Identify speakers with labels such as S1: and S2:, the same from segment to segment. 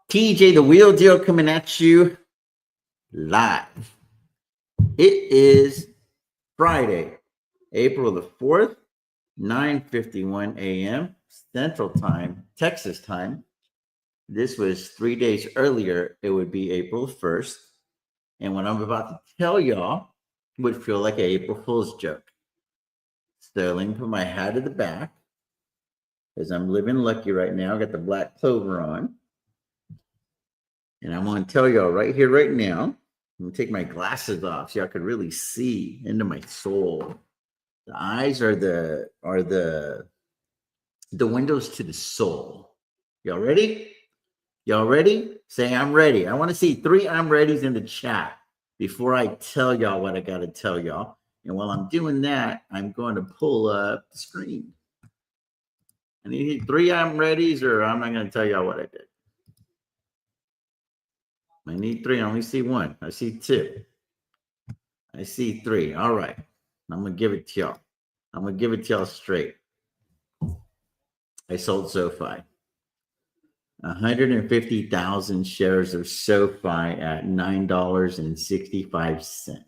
S1: TJ the Wheel Deal coming at you live. It is Friday, April the 4th, 9:51 a.m. Central Time, Texas time. This was 3 days earlier. It would be April 1st. And what I'm about to tell y'all would feel like an April Fool's joke. So let me put my hat at the back because I'm living lucky right now. I got the black clover on. And I'm going to tell y'all right here, right now. I'm going to take my glasses off so y'all can really see into my soul. The eyes are the windows to the soul. Y'all ready? Y'all ready? Say I'm ready. I want to see 3 I'm readies in the chat before I tell y'all what I got to tell y'all. And while I'm doing that, I'm going to pull up the screen. I need 3 I'm readies, or I'm not going to tell y'all what I did. I need 3. I only see 1. I see 2. I see 3. All right. I'm going to give it to y'all. I'm going to give it to y'all straight. I sold SoFi. 150,000 shares of SoFi at $9.65.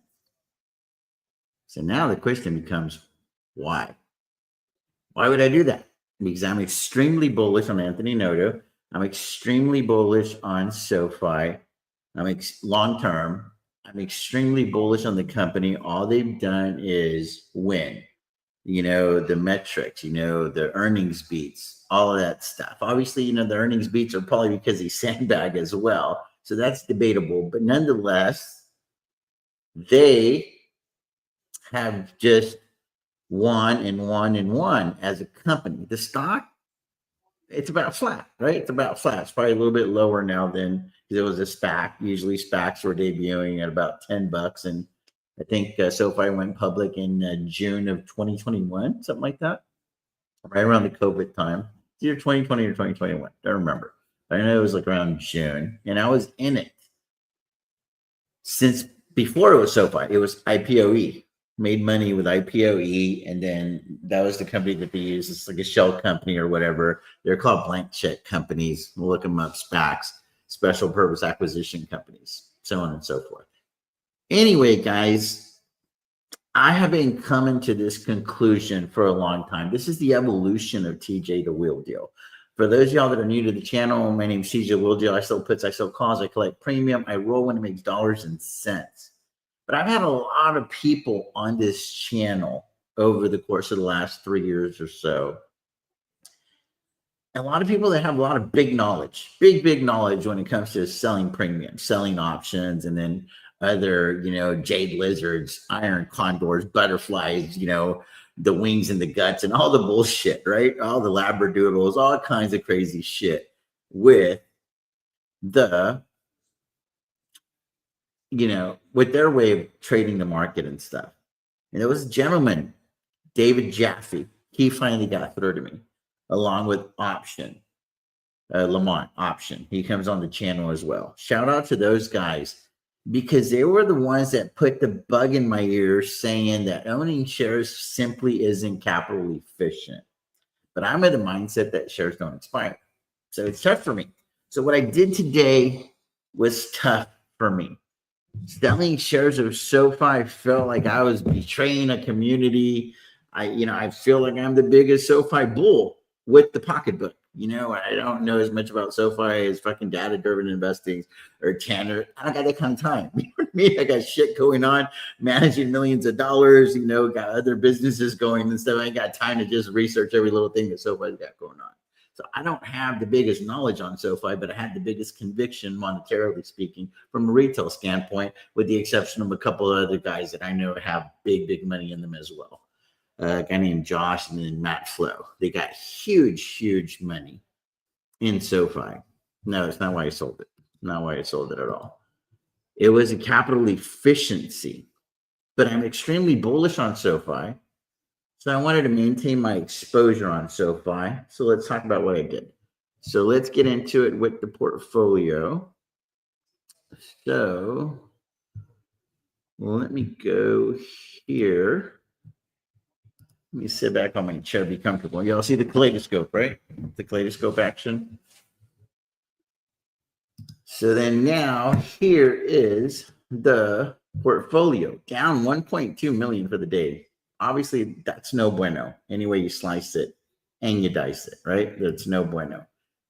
S1: So now the question becomes, why? Why would I do that? Because I'm extremely bullish on Anthony Noto. I'm extremely bullish on SoFi. Long term. I'm extremely bullish on the company. All they've done is win. The metrics, the earnings beats, all of that stuff. Obviously, the earnings beats are probably because he sandbagged as well. So that's debatable. But nonetheless, they have just won and won and won as a company. The stock, it's about flat, right? It's about flat. It's probably a little bit lower now than it was a SPAC. Usually SPACs were debuting at about $10. And I think SoFi went public in June of 2021, something like that, right around the COVID time. It's either 2020 or 2021. Don't remember. I know it was like around June, and I was in it since before it was SoFi. It was IPOE. Made money with IPOE, and then that was the company that they use. It's like a shell company or whatever. They're called blank check companies. Look them up, SPACs, special purpose acquisition companies, so on and so forth. Anyway, guys, I have been coming to this conclusion for a long time. This is the evolution of TJ the Wheel Deal. For those of y'all that are new to the channel, my name is TJ the Wheel Deal. I sell puts, I sell calls, I collect premium, I roll when it makes dollars and cents. But I've had a lot of people on this channel over the course of the last 3 years or so. A lot of people that have a lot of big knowledge, big knowledge when it comes to selling premium, selling options, and then other, jade lizards, iron condors, butterflies, the wings and the guts and all the bullshit, right? All the labradoodles, all kinds of crazy shit with with their way of trading the market and stuff. And there was a gentleman, David Jaffe. He finally got through to me, along with Lamont Option. He comes on the channel as well. Shout out to those guys, because they were the ones that put the bug in my ear saying that owning shares simply isn't capital efficient. But I'm of the mindset that shares don't expire. So it's tough for me. So what I did today was tough for me. Selling shares of SoFi felt like I was betraying a community. I feel like I'm the biggest SoFi bull with the pocketbook. I don't know as much about SoFi as fucking data-driven investing or Tanner. I don't got that kind of time. You know what I mean? I got shit going on, managing millions of dollars, got other businesses going and stuff. I ain't got time to just research every little thing that SoFi's got going on. So I don't have the biggest knowledge on SoFi, but I had the biggest conviction, monetarily speaking, from a retail standpoint, with the exception of a couple of other guys that I know have big money in them as well. A guy named Josh and then Matt Flo. They got huge money in SoFi. No, that's not why I sold it. Not why I sold it at all. It was a capital efficiency, but I'm extremely bullish on SoFi. So I wanted to maintain my exposure on SoFi. So let's talk about what I did. So let's get into it with the portfolio. So let me go here. Let me sit back on my chair, be comfortable. Y'all see the kaleidoscope, right? The kaleidoscope action. So then now here is the portfolio down 1.2 million for the day. Obviously, that's no bueno. Any way you slice it and you dice it, right? That's no bueno.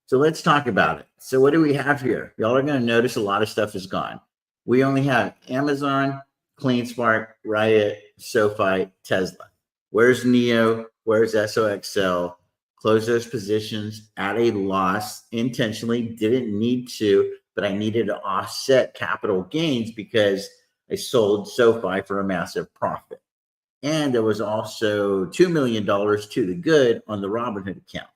S1: So let's talk about it. So what do we have here? Y'all are going to notice a lot of stuff is gone. We only have Amazon, CleanSpark, Riot, SoFi, Tesla. Where's Neo? Where's SOXL? Close those positions at a loss intentionally. Didn't need to, but I needed to offset capital gains because I sold SoFi for a massive profit. And there was also $2 million to the good on the Robinhood account.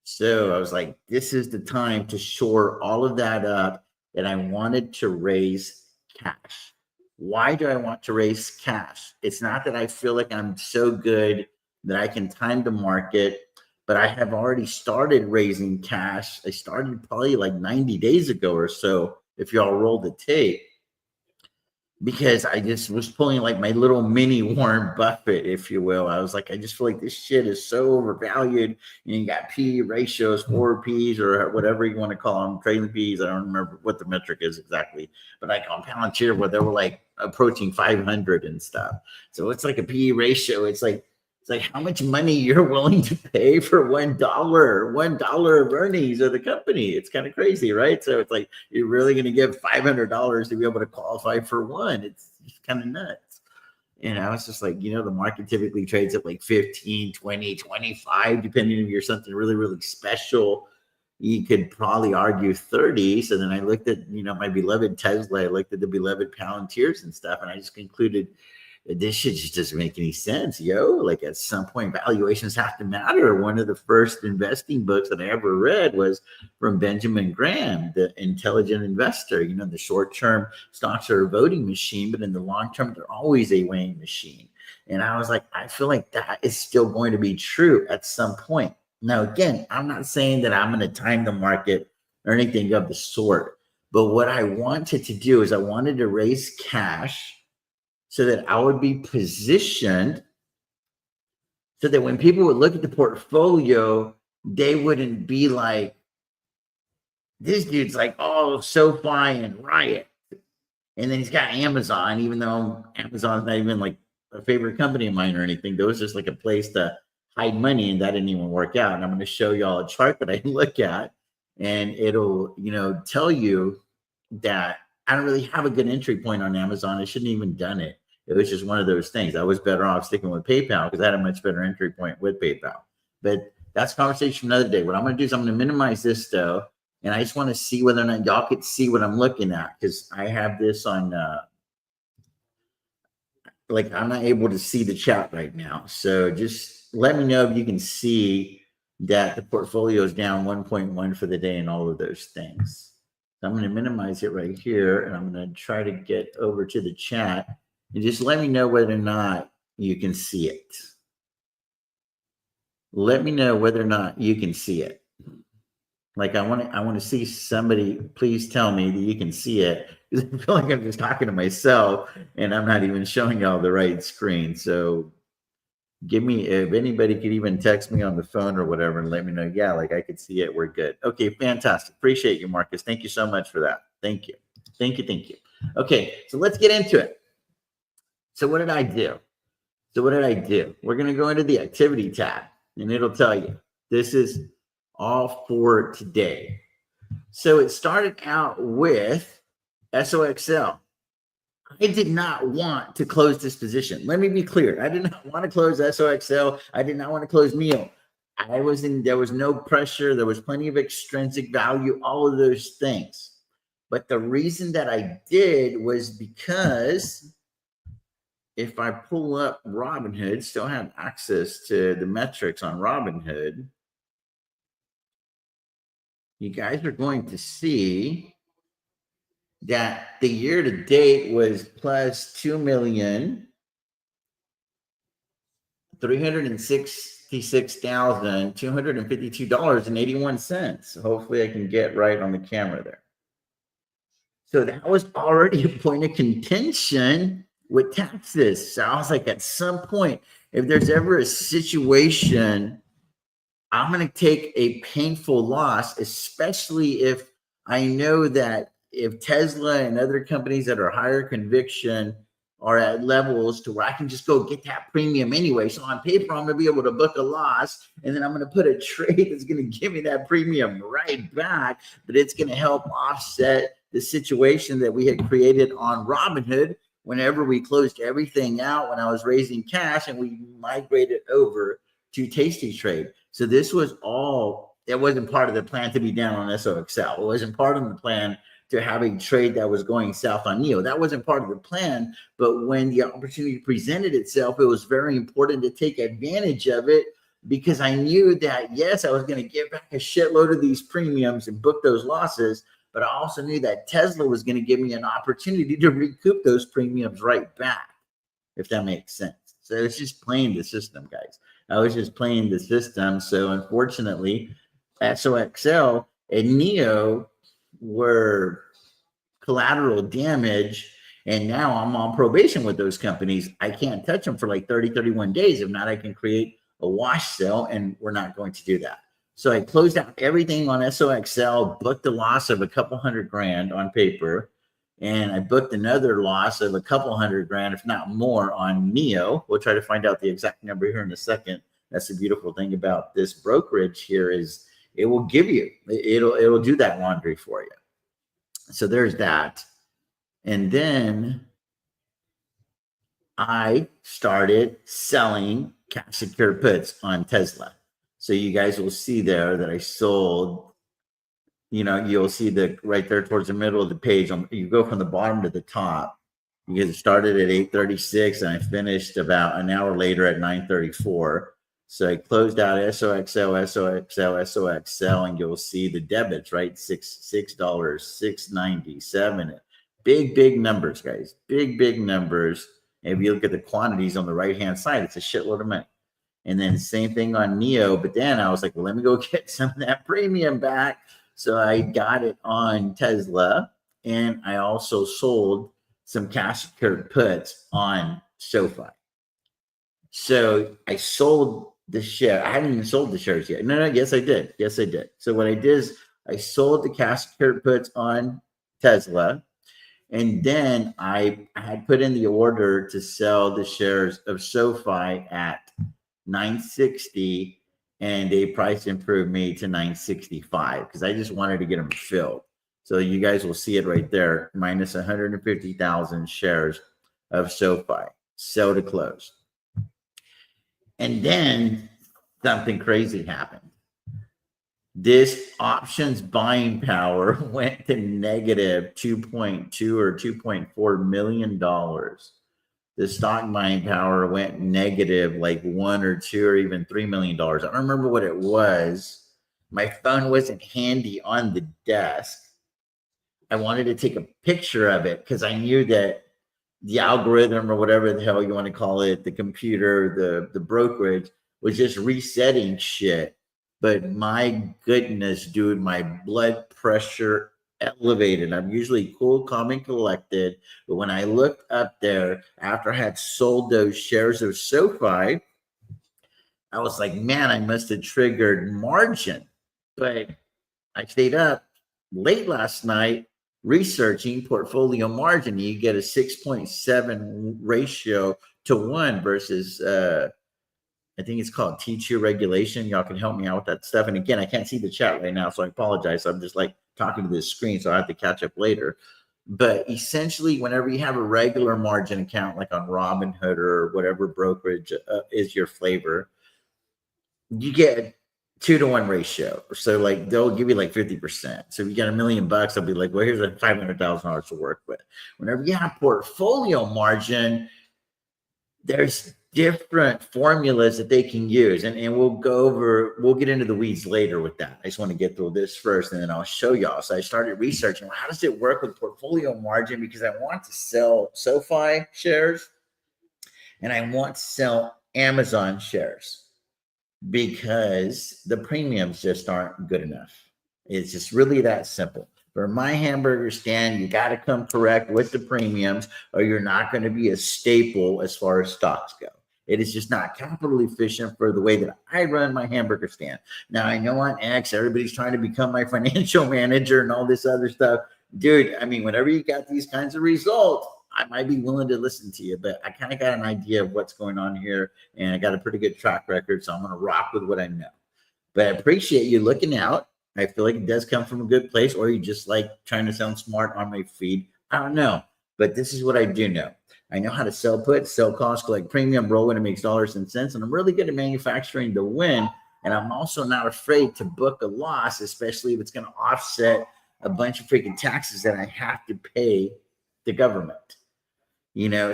S1: So I was like, this is the time to shore all of that up. And I wanted to raise cash. Why do I want to raise cash? It's not that I feel like I'm so good that I can time the market, but I have already started raising cash. I started probably like 90 days ago or so, if y'all roll the tape, because I just was pulling like my little mini Warren Buffett, if you will. I was like, I just feel like this shit is so overvalued. And you got P ratios, 4Ps, or whatever you want to call them, trading Ps. I don't remember what the metric is exactly, but like on Palantir, where they were like approaching 500 and stuff. So it's like a P ratio. It's like how much money you're willing to pay for $1 of earnings of the company. It's kind of crazy, right? So it's like, you're really going to give $500 to be able to qualify for one. It's just kind of nuts. And I was just like, the market typically trades at like 15, 20, 25, depending if you're something really, really special. You could probably argue 30. So then I looked at, my beloved Tesla. I looked at the beloved Palantirs and stuff. And I just concluded, this shit just doesn't make any sense, yo. Like at some point, valuations have to matter. One of the first investing books that I ever read was from Benjamin Graham, the Intelligent Investor. The short-term stocks are a voting machine, but in the long term, they're always a weighing machine. And I was like, I feel like that is still going to be true at some point. Now, again, I'm not saying that I'm going to time the market or anything of the sort, but what I wanted to do is I wanted to raise cash so that I would be positioned so that when people would look at the portfolio, they wouldn't be like, this dude's like, oh, SoFi and Riot. And then he's got Amazon, even though Amazon's not even like a favorite company of mine or anything. There was just like a place to hide money, and that didn't even work out. And I'm going to show y'all a chart that I look at, and it'll, tell you that I don't really have a good entry point on Amazon. I shouldn't have even done it. It was just one of those things. I was better off sticking with PayPal because I had a much better entry point with PayPal. But that's a conversation for another day. What I'm going to do is I'm going to minimize this though. And I just want to see whether or not y'all could see what I'm looking at, because I have this on, like I'm not able to see the chat right now. So just let me know if you can see that the portfolio is down 1.1 for the day and all of those things. So I'm going to minimize it right here, and I'm going to try to get over to the chat. And just let me know whether or not you can see it. Let me know whether or not you can see it. Like I want to see somebody, please tell me that you can see it. Because I feel like I'm just talking to myself and I'm not even showing y'all the right screen. So give me, if anybody could even text me on the phone or whatever and let me know, yeah, like I could see it, we're good. Okay, fantastic. Appreciate you, Marcus. Thank you so much for that. Thank you. Thank you. Okay, so let's get into it. So what did I do? We're going to go into the activity tab, and it'll tell you this is all for today. So it started out with SOXL. I did not want to close this position. Let me be clear. I did not want to close SOXL. I did not want to close Neo. There was no pressure. There was plenty of extrinsic value, all of those things. But the reason that I did was because if I pull up Robinhood, still have access to the metrics on Robinhood, you guys are going to see that the year to date was plus $2,366,252.81. Hopefully I can get right on the camera there. So that was already a point of contention with taxes. So I was like, at some point, if there's ever a situation, I'm going to take a painful loss, especially if I know that if Tesla and other companies that are higher conviction are at levels to where I can just go get that premium anyway. So on paper, I'm going to be able to book a loss, and then I'm going to put a trade that's going to give me that premium right back, but it's going to help offset the situation that we had created on Robinhood whenever we closed everything out when I was raising cash and we migrated over to Tasty Trade. So this was all, it wasn't part of the plan to be down on SOXL. It wasn't part of the plan to have a trade that was going south on NEO. That wasn't part of the plan. But when the opportunity presented itself, it was very important to take advantage of it, because I knew that, yes, I was going to give back a shitload of these premiums and book those losses. But I also knew that Tesla was going to give me an opportunity to recoup those premiums right back, if that makes sense. So it's just playing the system, guys. I was just playing the system. So unfortunately, SOXL and NEO were collateral damage, and now I'm on probation with those companies. I can't touch them for like 30, 31 days. If not, I can create a wash sale, and we're not going to do that. So I closed out everything on SOXL, booked a loss of a couple $100,000 on paper, and I booked another loss of a couple $100,000, if not more, on NEO. We'll try to find out the exact number here in a second. That's the beautiful thing about this brokerage here, is it will give you, it'll do that laundry for you. So there's that. And then I started selling cash secured puts on Tesla. So you guys will see there that I sold, you'll see the right there towards the middle of the page. You go from the bottom to the top, because it started at 8:36 and I finished about an hour later at 9:34. So I closed out SOXL, and you'll see the debits, right? $6, $6.97. Big numbers, guys. Big numbers. And if you look at the quantities on the right-hand side, it's a shitload of money. And then same thing on NEO. But then I was like, well, let me go get some of that premium back. So I got it on Tesla. And I also sold some cash secured puts on SoFi. So I sold the share. I hadn't even sold the shares yet. No, yes, I did. So what I did is I sold the cash secured puts on Tesla. And then I had put in the order to sell the shares of SoFi at 960, and they price improved me to 965 because I just wanted to get them filled. So you guys will see it right there, minus 150,000 shares of SoFi, sell to close. And then something crazy happened. This options buying power went to negative 2.2 or $2.4 million. The stock buying power went negative like $1 or $2 or even $3 million. I don't remember what it was. My phone wasn't handy on the desk. I wanted to take a picture of it because I knew that the algorithm, or whatever the hell you want to call it, the computer, the brokerage, was just resetting shit. But my goodness, dude, my blood pressure elevated. I'm usually cool, calm, and collected. But when I looked up there after I had sold those shares of SoFi, I was like, man, I must have triggered margin. But I stayed up late last night researching portfolio margin. You get a 6.7 ratio to 1 versus I think it's called T2 regulation. Y'all can help me out with that stuff. And again, I can't see the chat right now, so I apologize. I'm just like talking to this screen, so I have to catch up later. But essentially, whenever you have a regular margin account, like on Robinhood or whatever brokerage is your flavor, you get 2-to-1 ratio. So like they'll give you like 50%. So if you got $1 million, they'll be like, well, here's a $500,000 to work with. Whenever you have portfolio margin, there's different formulas that they can use. And we'll get into the weeds later with that. I just want to get through this first, and then I'll show y'all. So I started researching, how does it work with portfolio margin? Because I want to sell SoFi shares and I want to sell Amazon shares, because the premiums just aren't good enough. It's just really that simple. For my hamburger stand, you got to come correct with the premiums, or you're not going to be a staple as far as stocks go. It is just not capital efficient for the way that I run my hamburger stand. Now, I know on X, everybody's trying to become my financial manager and all this other stuff. Dude, I mean, whenever you got these kinds of results, I might be willing to listen to you, but I kind of got an idea of what's going on here, and I got a pretty good track record, so I'm going to rock with what I know. But I appreciate you looking out. I feel like it does come from a good place, or you just like trying to sound smart on my feed. I don't know, but this is what I do know. I know how to sell puts, sell calls, collect premium, roll when it makes dollars and cents, and I'm really good at manufacturing the win. And I'm also not afraid to book a loss, especially if it's going to offset a bunch of freaking taxes that I have to pay the government.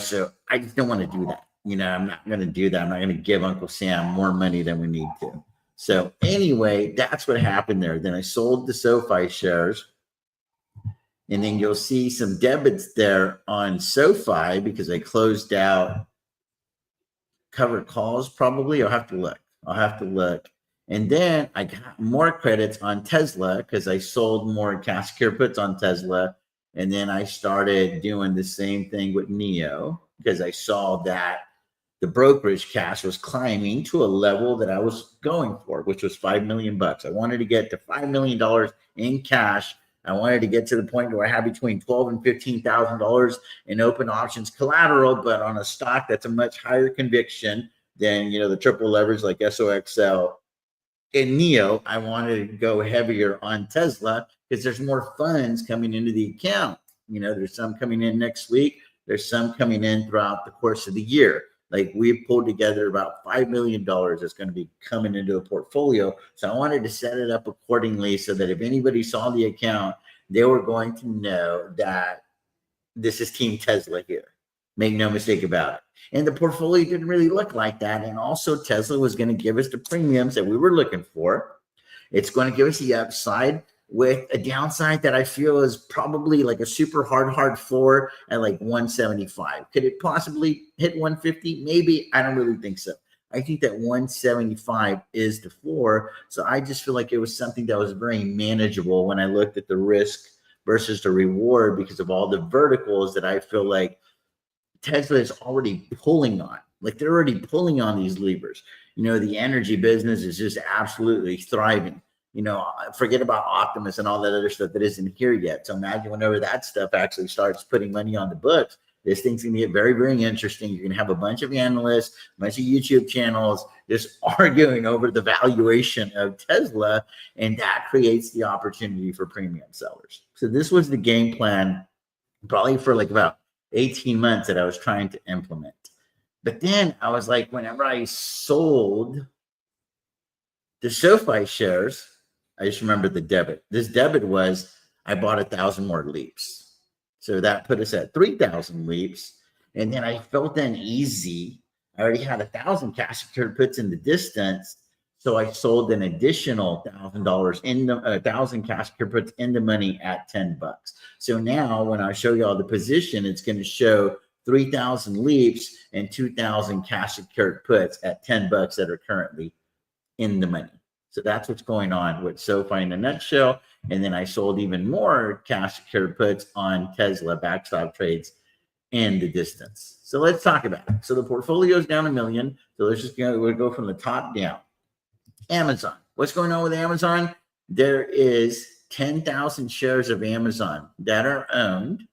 S1: So I just don't want to do that. I'm not going to do that. I'm not going to give Uncle Sam more money than we need to. So anyway, that's what happened there. Then I sold the SoFi shares, and then you'll see some debits there on SoFi because I closed out covered calls probably. I'll have to look. And then I got more credits on Tesla because I sold more cash secure puts on Tesla. And then I started doing the same thing with NEO because I saw that the brokerage cash was climbing to a level that I was going for, which was $5 million. I wanted to get to $5 million in cash. I wanted to get to the point where I had between $12,000 and $15,000 in open options collateral, but on a stock that's a much higher conviction than the triple leverage like SOXL. In NEO, I wanted to go heavier on Tesla because there's more funds coming into the account. There's some coming in next week. There's some coming in throughout the course of the year. Like we've pulled together about $5 million that's going to be coming into a portfolio. So I wanted to set it up accordingly so that if anybody saw the account, they were going to know that this is Team Tesla here. Make no mistake about it. And the portfolio didn't really look like that. And also Tesla was going to give us the premiums that we were looking for. It's going to give us the upside with a downside that I feel is probably like a super hard floor at like 175. Could it possibly hit 150? Maybe. I don't really think so. I think that 175 is the floor. So I just feel like it was something that was very manageable when I looked at the risk versus the reward because of all the verticals that I feel like Tesla is already pulling on. Like they're already pulling on these levers. The energy business is just absolutely thriving. Forget about Optimus and all that other stuff that isn't here yet. So imagine whenever that stuff actually starts putting money on the books, this thing's going to get very, very interesting. You're going to have a bunch of analysts, a bunch of YouTube channels just arguing over the valuation of Tesla, and that creates the opportunity for premium sellers. So this was the game plan probably for like about 18 months that I was trying to implement. But then I was like, whenever I sold the SoFi shares, I just remember the debit. This debit was, I bought 1,000 more leaps. So that put us at 3,000 leaps. And then I felt uneasy. I already had 1,000 cash secured puts in the distance. So I sold an additional $1,000 in the 1,000 cash secured puts in the money at $10. So now when I show you all the position, it's going to show 3,000 leaps and 2,000 cash secured puts at $10 that are currently in the money. So that's what's going on with SoFi in a nutshell. And then I sold even more cash secured puts on Tesla backstop trades in the distance. So let's talk about it. So the portfolio is down $1 million. So we'll go from the top down. Amazon. What's going on with Amazon? There is 10,000 shares of Amazon that are owned,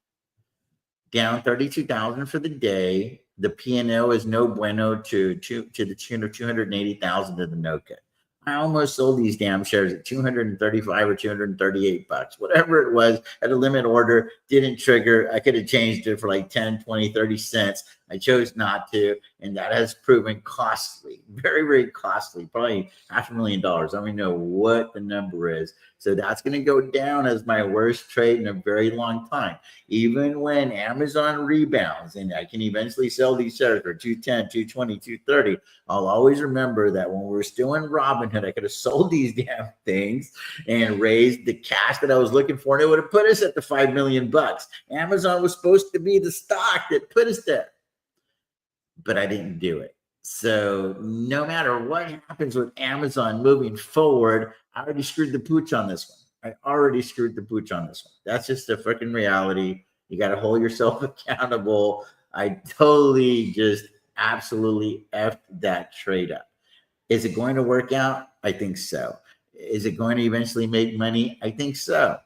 S1: down 32,000 for the day. The P&L is no bueno to the tune of 280,000 to the no cut. I almost sold these damn shares at 235 or 238 bucks, whatever it was, at a limit order, didn't trigger. I could have changed it for like 10, 20, 30 cents. I chose not to, and that has proven costly, very, very costly, probably $500,000. I don't even know what the number is. So that's going to go down as my worst trade in a very long time. Even when Amazon rebounds and I can eventually sell these shares for 210, 220, 230, I'll always remember that when we're still in Robinhood, I could have sold these damn things and raised the cash that I was looking for, and it would have put us at the $5 million. Amazon was supposed to be the stock that put us there, but I didn't do it. So no matter what happens with Amazon moving forward, I already screwed the pooch on this one. That's just the freaking reality. You got to hold yourself accountable. I totally just absolutely effed that trade up. Is it going to work out? I think so. Is it going to eventually make money? I think so.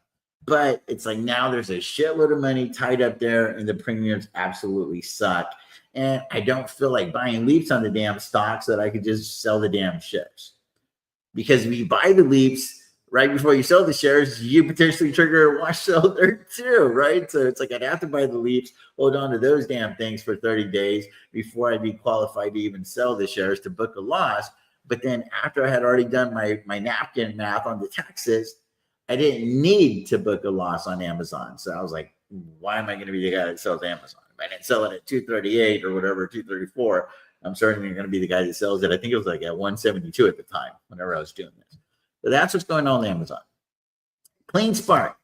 S1: But it's like now there's a shitload of money tied up there, and the premiums absolutely suck. And I don't feel like buying leaps on the damn stock so that I could just sell the damn shares. Because if you buy the leaps right before you sell the shares, you potentially trigger a wash sell there too, right? So it's like I'd have to buy the leaps, hold on to those damn things for 30 days before I'd be qualified to even sell the shares to book a loss. But then after I had already done my napkin math on the taxes, I didn't need to book a loss on Amazon. So I was like, why am I going to be the guy that sells Amazon? If I didn't sell it at 238 or whatever, 234, I'm certainly going to be the guy that sells it. I think it was like at 172 at the time, whenever I was doing this. So that's what's going on Amazon. Clean Spark.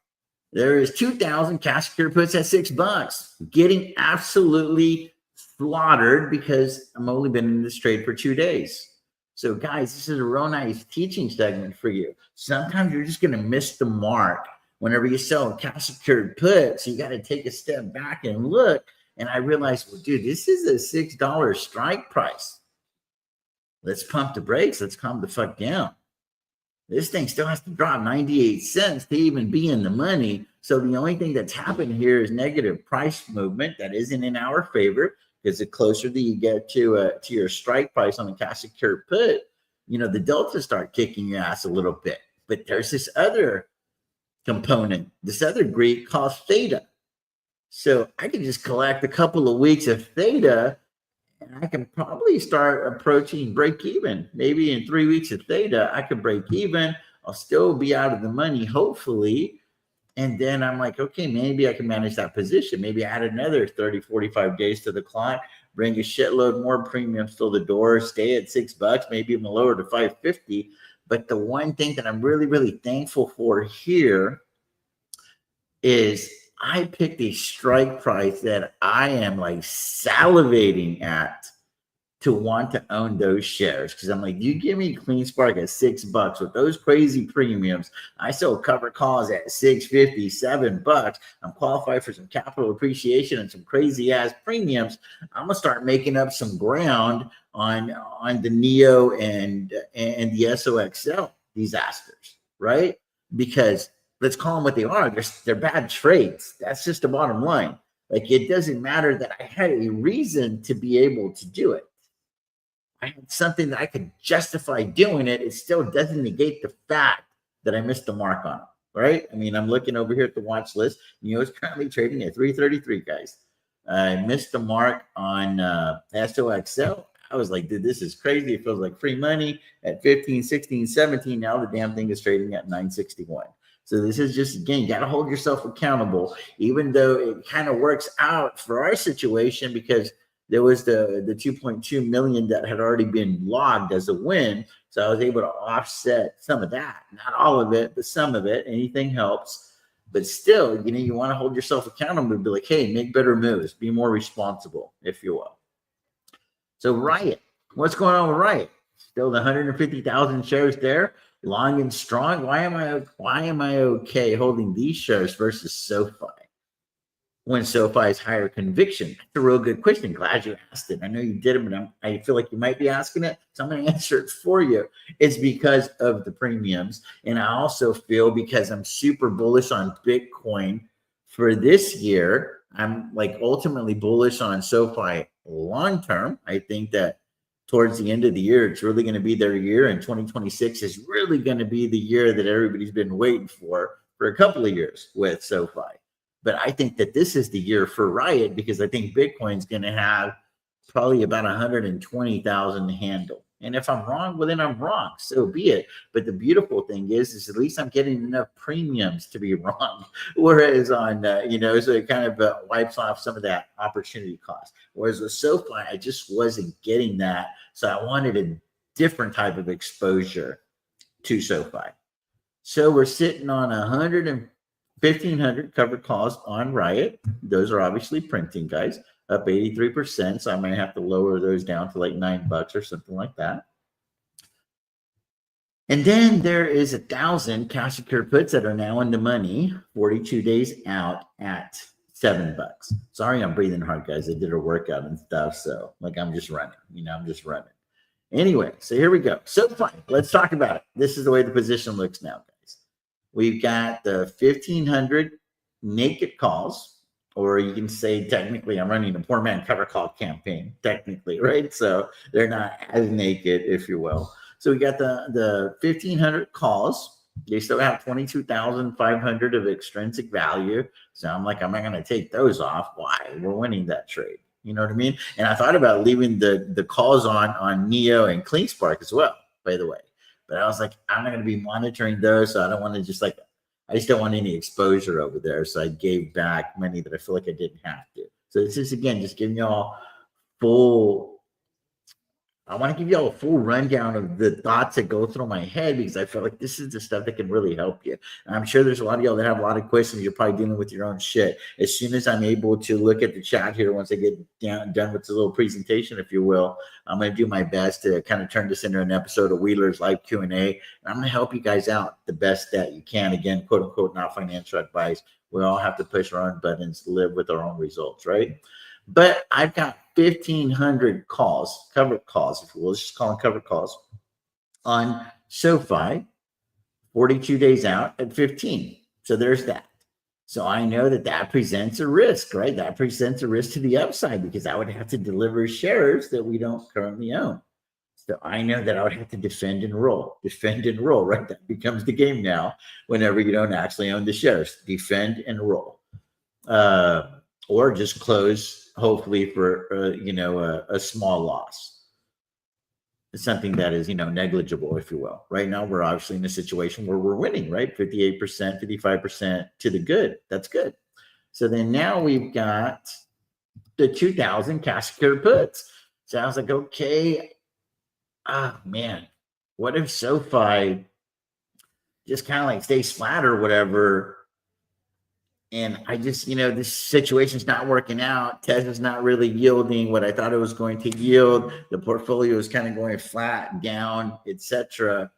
S1: There is 2,000 cash secure puts at $6, getting absolutely slaughtered because I'm only been in this trade for 2 days. So guys, this is a real nice teaching segment for you. Sometimes you're just going to miss the mark whenever you sell a cash secured put. So you got to take a step back and look. And I realized, well, dude, this is a $6 strike price. Let's pump the brakes. Let's calm the fuck down. This thing still has to drop 98 cents to even be in the money. So the only thing that's happened here is negative price movement that isn't in our favor, because the closer that you get to your strike price on a cash secure put, the delta start kicking your ass a little bit. But there's this other component, this other Greek called theta. So I can just collect a couple of weeks of theta, and I can probably start approaching break even. Maybe in 3 weeks of theta, I could break even. I'll still be out of the money, hopefully. And then I'm like, okay, maybe I can manage that position. Maybe add another 30, 45 days to the clock, bring a shitload more premiums to the door, stay at $6, maybe even lower to 550. But the one thing that I'm really, really thankful for here is I picked a strike price that I am like salivating at to want to own those shares, because I'm like, you give me Clean Spark at $6 with those crazy premiums. I sell cover calls at $6.50, $7. I'm qualified for some capital appreciation and some crazy ass premiums. I'm gonna start making up some ground on the Neo and the SOXL disasters, right? Because let's call them what they are. They're bad trades. That's just the bottom line. Like, it doesn't matter that I had a reason to be able to do it. I had something that I could justify doing it. It still doesn't negate the fact that I missed the mark on it, right? I mean, I'm looking over here at the watch list. It's currently trading at 333, guys. I missed the mark on SOXL. I was like, dude, this is crazy. It feels like free money at 15, 16, 17. Now the damn thing is trading at 961. So this is just, again, you got to hold yourself accountable, even though it kind of works out for our situation, because there was the 2.2 million that had already been logged as a win. So I was able to offset some of that, not all of it, but some of it. Anything helps. But still, you want to hold yourself accountable and be like, hey, make better moves, be more responsible, if you will. So Riot, what's going on with Riot? Still the 150,000 shares there, long and strong. Why am I okay holding these shares versus SoFi when SoFi is higher conviction? That's a real good question. Glad you asked it. I know you did it, but I feel like you might be asking it, so I'm going to answer it for you. It's because of the premiums, and I also feel because I'm super bullish on Bitcoin for this year. I'm like ultimately bullish on SoFi long term. I think that towards the end of the year, it's really going to be their year, and 2026 is really going to be the year that everybody's been waiting for a couple of years with SoFi. But I think that this is the year for Riot, because I think Bitcoin's going to have probably about 120,000 to handle. And if I'm wrong, well, then I'm wrong. So be it. But the beautiful thing is at least I'm getting enough premiums to be wrong. Whereas on, so it kind of wipes off some of that opportunity cost. Whereas with SoFi, I just wasn't getting that. So I wanted a different type of exposure to SoFi. So we're sitting on 1,500 covered calls on Riot. Those are obviously printing, guys, up 83%. So I might have to lower those down to like $9 or something like that. And then there is 1,000 cash secure puts that are now in the money, 42 days out at $7. Sorry, I'm breathing hard, guys. I did a workout and stuff. So like, I'm just running, I'm just running. Anyway, so here we go. So fine. Let's talk about it. This is the way the position looks now, guys. We've got the 1,500 naked calls, or you can say technically I'm running a poor man cover call campaign, technically, right? So they're not as naked, if you will. So we got the 1,500 calls. They still have 22,500 of extrinsic value. So I'm like, I'm not going to take those off. Why? We're winning that trade. You know what I mean? And I thought about leaving the calls on Neo and CleanSpark as well, by the way. But I was like, I'm not going to be monitoring those. So I don't want to I just don't want any exposure over there. So I gave back money that I feel like I didn't have to. So this is, again, just giving y'all I want to give you all a full rundown of the thoughts that go through my head, because I feel like this is the stuff that can really help you. And I'm sure there's a lot of y'all that have a lot of questions. You're probably dealing with your own shit. As soon as I'm able to look at the chat here, once I get done with the little presentation, if you will, I'm going to do my best to kind of turn this into an episode of Wheeler's Live Q&A. And I'm going to help you guys out the best that you can. Again, quote unquote, not financial advice. We all have to push our own buttons to live with our own results, right? But I've got 1,500 calls, covered calls, if you will. Let's just call them covered calls on SoFi, 42 days out at 15. So there's that. So I know that presents a risk, right? That presents a risk to the upside, because I would have to deliver shares that we don't currently own. So I know that I would have to defend and roll, right? That becomes the game now whenever you don't actually own the shares. Defend and roll. Or just close, hopefully, for a small loss. It's something that is negligible, if you will. Right now, we're obviously in a situation where we're winning, right? 58%, 55% to the good. That's good. So then now we've got the 2,000 cash secured puts. So I was like, okay, man, what if SoFi just kind of like stays flat or whatever? And I just, this situation's not working out. Tesla's not really yielding what I thought it was going to yield. The portfolio is kind of going flat, down, etc.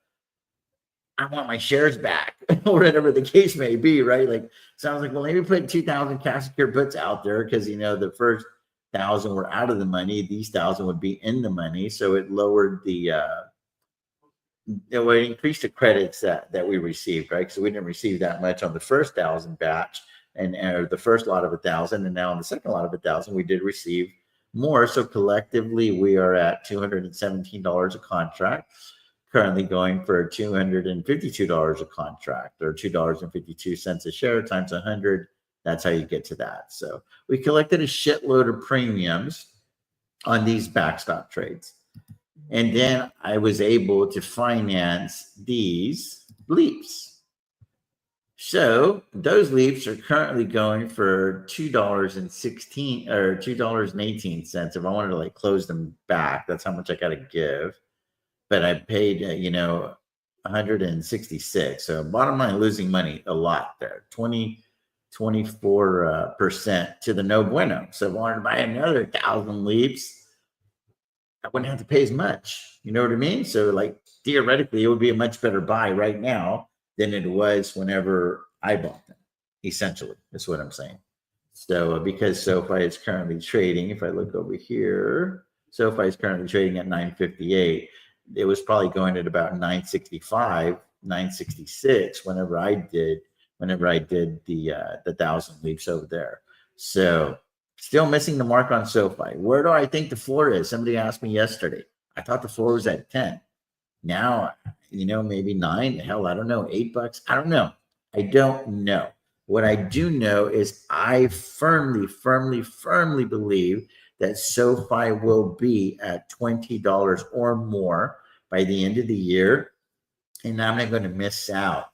S1: I want my shares back, or whatever the case may be, right? Like, so I was like, well, maybe put 2,000 cash secured puts out there, because the first 1,000 were out of the money. These 1,000 would be in the money, so it lowered it would increase the credits that we received, right? So we didn't receive that much on the first 1,000 batch. Or the first lot of 1,000, and now on the second lot of 1,000, we did receive more. So collectively, we are at $217 a contract, currently going for $252 a contract, or $2.52 a share times 100. That's how you get to that. So we collected a shitload of premiums on these backstop trades, and then I was able to finance these leaps. So those leaps are currently going for $2.16 or $2.18. If I wanted to close them back, that's how much I got to give. But I paid, 166. So bottom line, losing money a lot there, 24% to the no bueno. So if I wanted to buy another 1,000 leaps, I wouldn't have to pay as much. You know what I mean? So theoretically, it would be a much better buy right now than it was whenever I bought them, essentially. That's what I'm saying. So because SoFi is currently trading, if I look over here, SoFi is currently trading at 958. It was probably going at about 965, 966 whenever I did the 1,000 leaps over there. So still missing the mark on SoFi. Where do I think the floor is? Somebody asked me yesterday. I thought the floor was at 10. Now, maybe 9. Hell, I don't know. $8. I don't know. What I do know is I firmly believe that SoFi will be at $20 or more by the end of the year. And I'm not going to miss out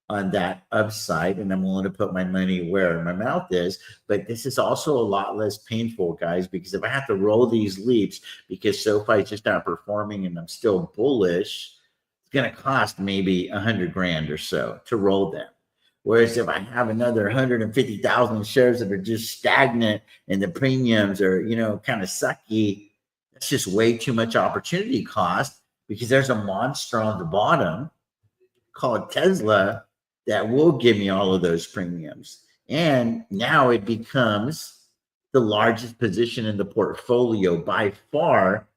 S1: on that upside. And I'm willing to put my money where my mouth is. But this is also a lot less painful, guys, because if I have to roll these leaps because SoFi is just not performing and I'm still bullish, it's going to cost maybe $100,000 or so to roll them. Whereas if I have another 150,000 shares that are just stagnant and the premiums are, kind of sucky, that's just way too much opportunity cost, because there's a monster on the bottom called Tesla that will give me all of those premiums. And now it becomes the largest position in the portfolio by far,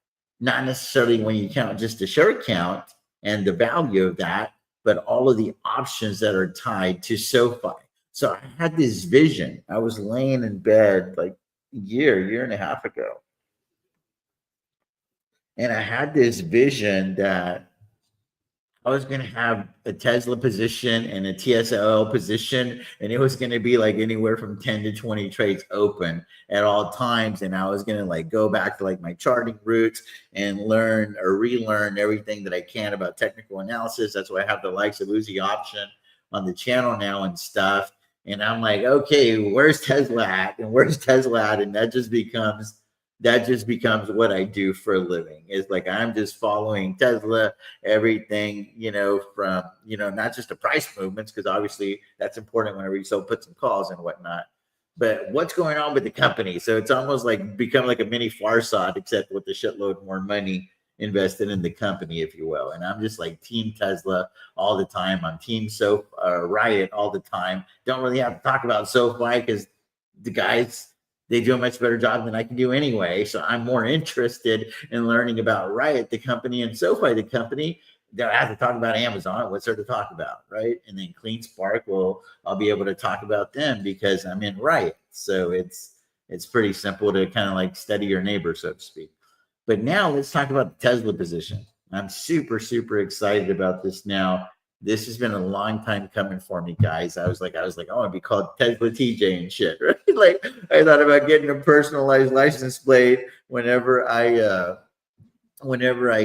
S1: not necessarily when you count just the share count and the value of that, but all of the options that are tied to SoFi. So I had this vision. I was laying in bed like a year and a half ago. And I had this vision that I was going to have a Tesla position and a TSL position, and it was going to be like anywhere from 10 to 20 trades open at all times. And I was going to like go back to like my charting roots and learn or relearn everything that I can about technical analysis. That's why I have the likes of Uzi option on the channel now and stuff. And I'm like, okay, where's Tesla at? And where's Tesla at? And that just becomes what I do for a living. It's like I'm just following Tesla, everything, from, not just the price movements, because obviously that's important whenever you sell puts and calls and whatnot, but what's going on with the company. So it's almost like become like a mini Farsad, except with a shitload more money invested in the company, if you will. And I'm just like team Tesla all the time. I'm team Riot all the time. Don't really have to talk about SoFi because the guys, they do a much better job than I can do anyway. So I'm more interested in learning about Riot, the company, and SoFi, the company. That I have to talk about Amazon. What's there to talk about, right? And then Clean Spark, I'll be able to talk about them because I'm in Riot. So it's pretty simple to kind of like study your neighbor, so to speak. But now let's talk about the Tesla position. I'm super, super excited about this now. This has been a long time coming for me, guys. I was like, I want to be called Tesla TJ and shit, right? Like I thought about getting a personalized license plate whenever I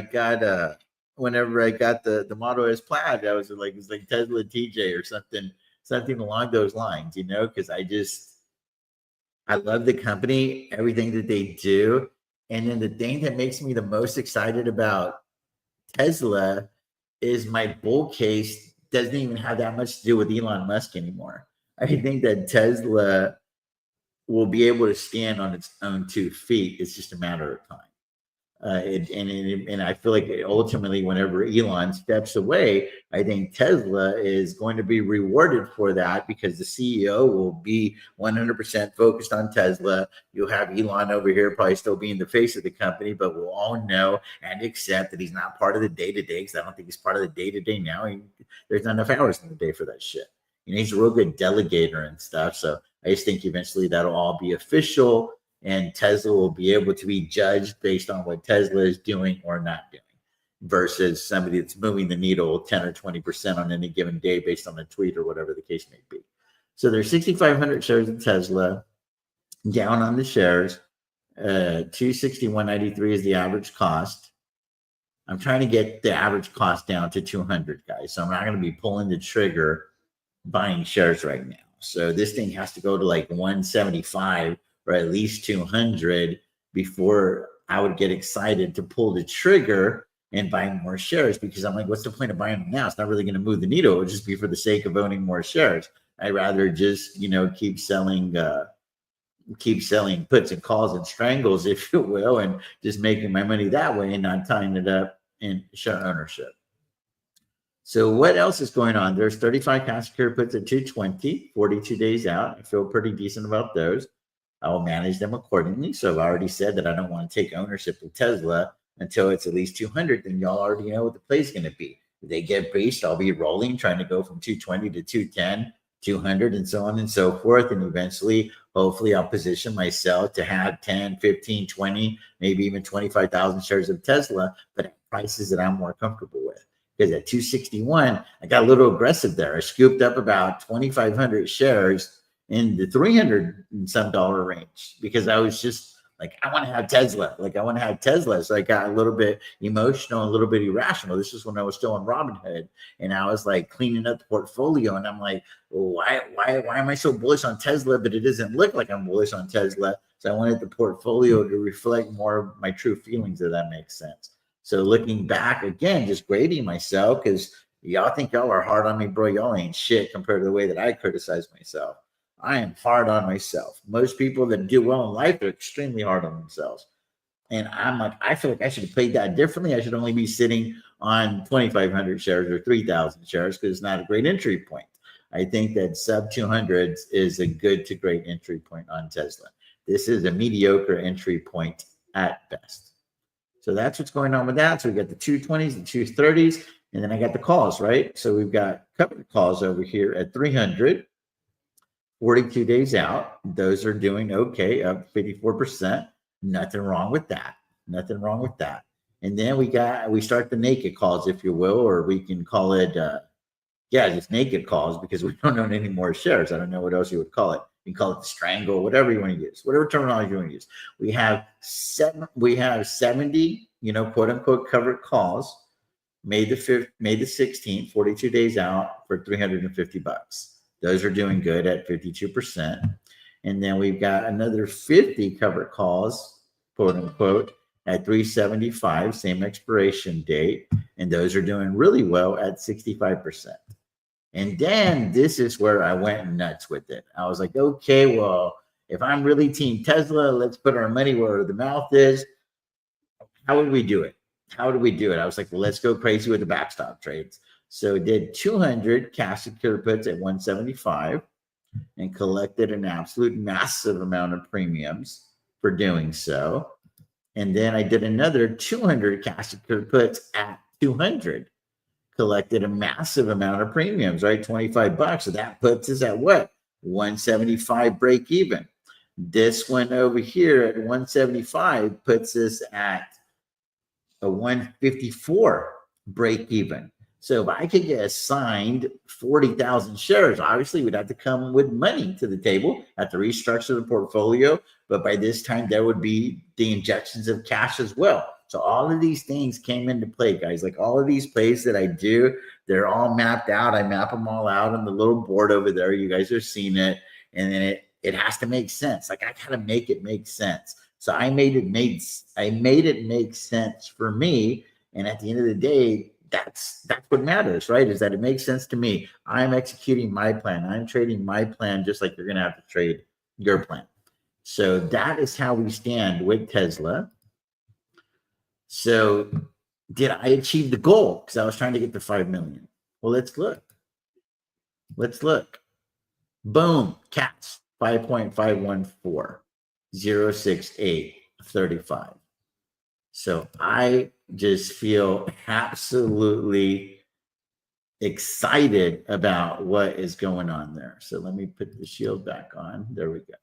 S1: got the Model S Plaid. I was like, it's like Tesla TJ or something along those lines, because I love the company, everything that they do. And then the thing that makes me the most excited about Tesla is my bull case doesn't even have that much to do with Elon Musk anymore. I think that Tesla will be able to stand on its own 2 feet. It's just a matter of time. And I feel like ultimately, whenever Elon steps away, I think Tesla is going to be rewarded for that because the CEO will be 100% focused on Tesla. You'll have Elon over here probably still being the face of the company, but we'll all know and accept that he's not part of the day-to-day because I don't think he's part of the day-to-day now. There's not enough hours in the day for that shit. He's a real good delegator and stuff. So I just think eventually that'll all be official. And Tesla will be able to be judged based on what Tesla is doing or not doing versus somebody that's moving the needle 10 or 20% on any given day based on a tweet or whatever the case may be. So there's 6,500 shares in Tesla, down on the shares. 261.93 is the average cost. I'm trying to get the average cost down to 200, guys. So I'm not going to be pulling the trigger buying shares right now. So this thing has to go to like 175 or at least 200 before I would get excited to pull the trigger and buy more shares because I'm like, what's the point of buying them now? It's not really going to move the needle. It would just be for the sake of owning more shares. I'd rather just, keep selling puts and calls and strangles, if you will, and just making my money that way and not tying it up in share ownership. So what else is going on? There's 35 cash secure puts at 220, 42 days out. I feel pretty decent about those. I will manage them accordingly. So I've already said that I don't want to take ownership of Tesla until it's at least 200. Then y'all already know what the play is going to be. If they get breached, I'll be rolling, trying to go from 220 to 210, 200, and so on and so forth. And eventually, hopefully, I'll position myself to have 10, 15, 20, maybe even 25,000 shares of Tesla, but at prices that I'm more comfortable with. Because at 261, I got a little aggressive there. I scooped up about 2,500 shares in the 300 and some dollar range because I was just like, I want to have Tesla. So I got a little bit emotional, a little bit irrational. This is when I was still on Robinhood and I was like cleaning up the portfolio. And I'm like, why am I so bullish on Tesla? But it doesn't look like I'm bullish on Tesla. So I wanted the portfolio to reflect more of my true feelings, if that makes sense. So looking back again, just grading myself because y'all think y'all are hard on me, bro. Y'all ain't shit compared to the way that I criticize myself. I am hard on myself. Most people that do well in life are extremely hard on themselves. And I'm like, I feel like I should have played that differently. I should only be sitting on 2,500 shares or 3,000 shares because it's not a great entry point. I think that sub 200s is a good to great entry point on Tesla. This is a mediocre entry point at best. So that's what's going on with that. So we got the 220s, the 230s, and then I got the calls, right? So we've got covered calls over here at 300, 42 days out. Those are doing okay, up 54%. Nothing wrong with that. Nothing wrong with that. And then we start the naked calls, if you will, or we can call it, just naked calls because we don't own any more shares. I don't know what else you would call it. You can call it the strangle, whatever you want to use, whatever terminology you want to use. We have 70, quote unquote covered calls, May the 16th, 42 days out for $350. Those are doing good at 52%. And then we've got another 50 covered calls, quote unquote, at 375, same expiration date. And those are doing really well at 65%. And then this is where I went nuts with it. I was like, okay, well, if I'm really team Tesla, let's put our money where the mouth is. How would we do it? How do we do it? I was like, well, let's go crazy with the backstop trades. So did 200 cash secure puts at 175 and collected an absolute massive amount of premiums for doing so. And then I did another 200 cash secure puts at 200. Collected a massive amount of premiums, right? $25. So that puts us at what? 175 break even. This one over here at 175 puts us at a 154 break even. So if I could get assigned 40,000 shares, obviously we'd have to come with money to the table, have to restructure the portfolio. But by this time, there would be the injections of cash as well. So all of these things came into play, guys. Like all of these plays that I do, they're all mapped out. I map them all out on the little board over there. You guys are seeing it. And then it has to make sense. Like I gotta make it make sense. So I made it make sense for me. And at the end of the day, that's what matters, right? Is that it makes sense to me. I'm executing my plan. I'm trading my plan just like you're gonna have to trade your plan. So that is how we stand with Tesla. So did I achieve the goal? Because I was trying to get to 5 million. Well, let's look. Boom, cats, 5.514, 068, 35. So I just feel absolutely excited about what is going on there. So let me put the shield back on. There we go.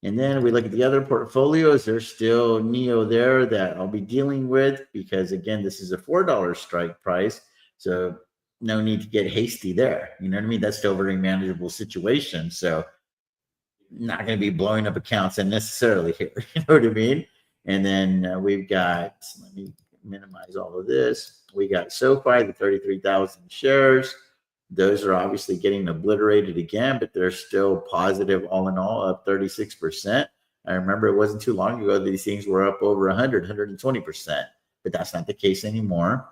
S1: And then we look at the other portfolios. There's still NEO there that I'll be dealing with because, again, this is a $4 strike price. So no need to get hasty there. You know what I mean? That's still a very manageable situation. So not going to be blowing up accounts unnecessarily here. You know what I mean? And then we've got, let me minimize all of this. We got SoFi, the 33,000 shares. Those are obviously getting obliterated again, but they're still positive all in all, up 36%. I remember it wasn't too long ago that these things were up over 120%, but that's not the case anymore.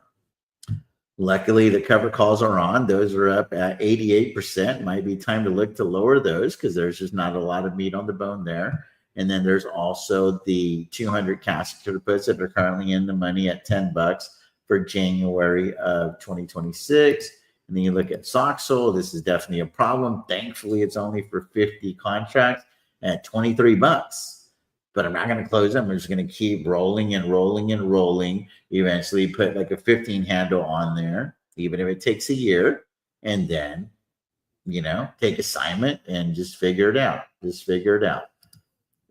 S1: Luckily, the cover calls are on. Those are up at 88%. Might be time to look to lower those because there's just not a lot of meat on the bone there. And then there's also the 200 cash secure puts that are currently in the money at $10 for January of 2026. And then you look at SOXL. This is definitely a problem. Thankfully, it's only for 50 contracts at $23. But I'm not going to close them. I'm just going to keep rolling and rolling and rolling. Eventually put like a 15 handle on there, even if it takes a year. And then, take assignment and just figure it out.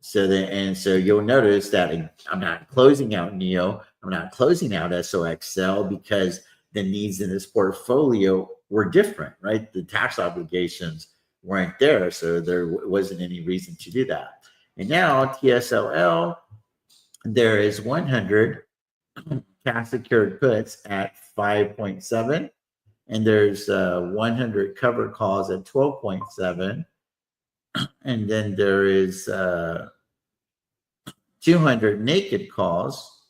S1: So you'll notice that I'm not closing out NEO. I'm not closing out SOXL because the needs in this portfolio were different, right? The tax obligations weren't there, so there wasn't any reason to do that. And now TSLL, there is 100 cash secured puts at 5.7, and there's 100 cover calls at 12.7, and then there is 200 naked calls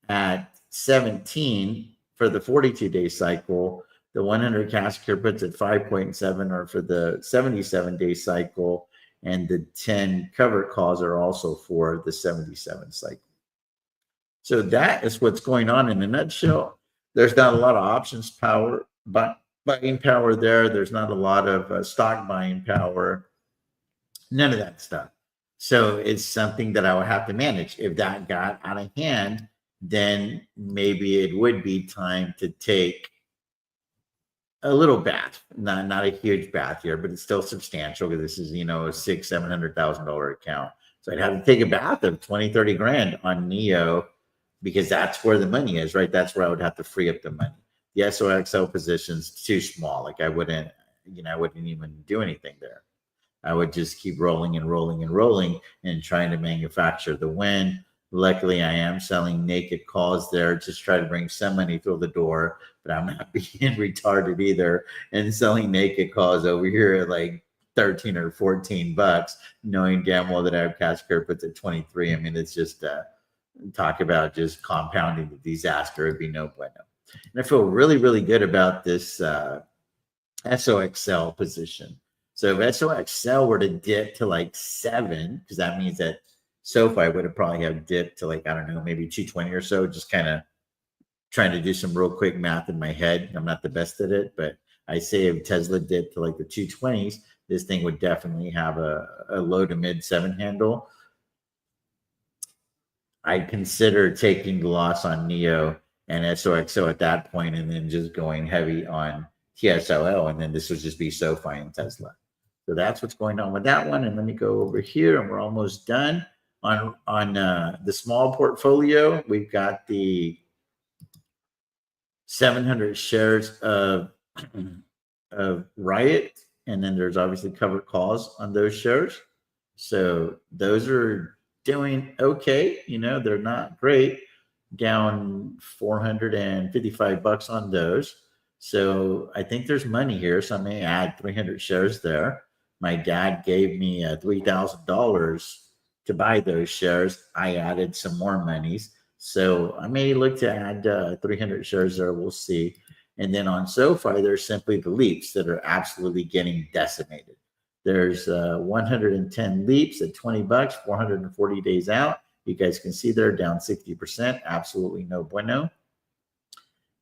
S1: at 17 for the 42-day cycle. The 100 cash secure puts at 5.7 are for the 77-day cycle, and the 10 cover calls are also for the 77 cycle. So that is what's going on in a nutshell. There's not a lot of options power buying power there. There's not a lot of stock buying power. None of that stuff. So it's something that I would have to manage. If that got out of hand, then maybe it would be time to take a little bath, not a huge bath here, but it's still substantial because this is, a $600,000-$700,000 account. So I'd have to take a bath of 20, 30 grand on Neo because that's where the money is, right? That's where I would have to free up the money. The SOXL position's too small. Like I wouldn't even do anything there. I would just keep rolling and rolling and rolling and trying to manufacture the win. Luckily, I am selling naked calls there, just try to bring some money through the door, but I'm not being retarded either and selling naked calls over here at like 13 or 14 bucks, knowing damn well that I have cash curve puts at 23. I mean, it's just talk about just compounding the disaster. It'd be no bueno. And I feel really, really good about this SOXL position. So if SOXL were to dip to like 7, because that means that SoFi would have probably have dipped to like, I don't know, maybe 220 or so, just kind of trying to do some real quick math in my head. I'm not the best at it, but I say if Tesla dipped to like the 220s, this thing would definitely have a low to mid 7 handle. I'd consider taking the loss on Neo and SOXO at that point and then just going heavy on TSLL. And then this would just be SoFi and Tesla. So that's what's going on with that one. And let me go over here and we're almost done. On the small portfolio, we've got the 700 shares of Riot, and then there's obviously covered calls on those shares. So those are doing okay. They're not great, down 455 bucks on those. So I think there's money here. So I may add 300 shares there. My dad gave me $3,000 to buy those shares. I added some more monies. So I may look to add 300 shares there. We'll see. And then on SoFi, there's simply the leaps that are absolutely getting decimated. There's 110 leaps at 20 bucks, 440 days out. You guys can see they're down 60%. Absolutely no bueno.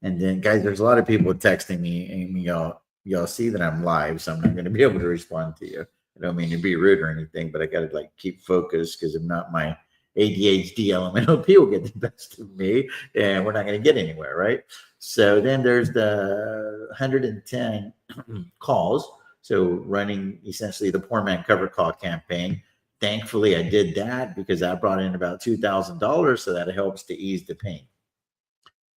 S1: And then, guys, there's a lot of people texting me, and y'all see that I'm live, so I'm not going to be able to respond to you. I don't mean to be rude or anything, but I got to keep focused because if not, my ADHD LMNOP will get the best of me, and we're not going to get anywhere, right? So then there's the 110 calls. So running essentially the poor man cover call campaign. Thankfully, I did that because that brought in about $2,000, so that helps to ease the pain.